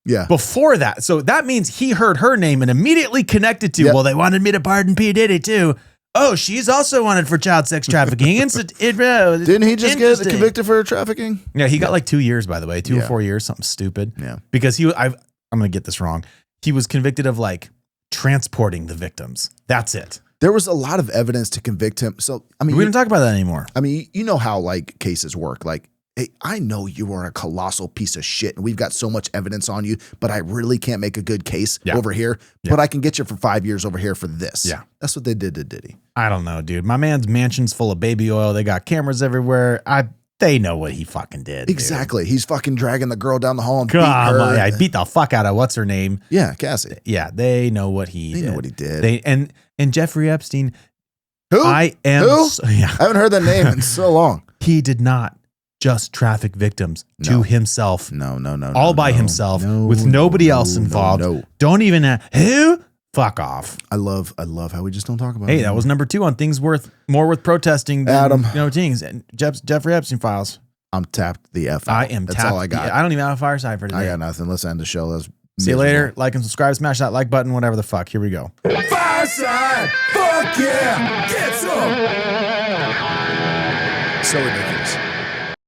Yeah. Before that. So that means he heard her name and immediately connected to, well, they wanted me to pardon P. Diddy too. Oh, she's also wanted for child sex trafficking. Didn't he just get convicted for trafficking? Yeah, he got like 2 years, by the way. 2 or 4 years, something stupid. Yeah. Because I'm going to get this wrong. He was convicted of like transporting the victims. That's it. There was a lot of evidence to convict him. So, I mean, we don't talk about that anymore. I mean, you know how like cases work. Like, hey, I know you are a colossal piece of shit and we've got so much evidence on you, but I really can't make a good case over here. Yeah. But I can get you for 5 years over here for this. Yeah. That's what they did to Diddy. I don't know, dude. My man's mansion's full of baby oil. They got cameras everywhere. They know what he fucking did. Exactly. Dude. He's fucking dragging the girl down the hall and beat her. I beat the fuck out of what's her name. Yeah, Cassie. Yeah, they know what he did. They know what he did. And Jeffrey Epstein. Who? Who? I haven't heard that name in so long. He did not just traffic victims to himself. No. All by himself with nobody else involved. No. Don't even who? Fuck off. I love how we just don't talk about it. Hey, that was number 2 on things more worth protesting than Adam. things. Jeffrey Epstein files. I'm tapped the F out. I am That's tapped. all I got. I don't even have a Fireside for today. I got nothing. Let's end the show. Let's see you later. Like and subscribe. Smash that like button. Whatever the fuck. Here we go. Fireside! Fuck yeah! Get some! So ridiculous.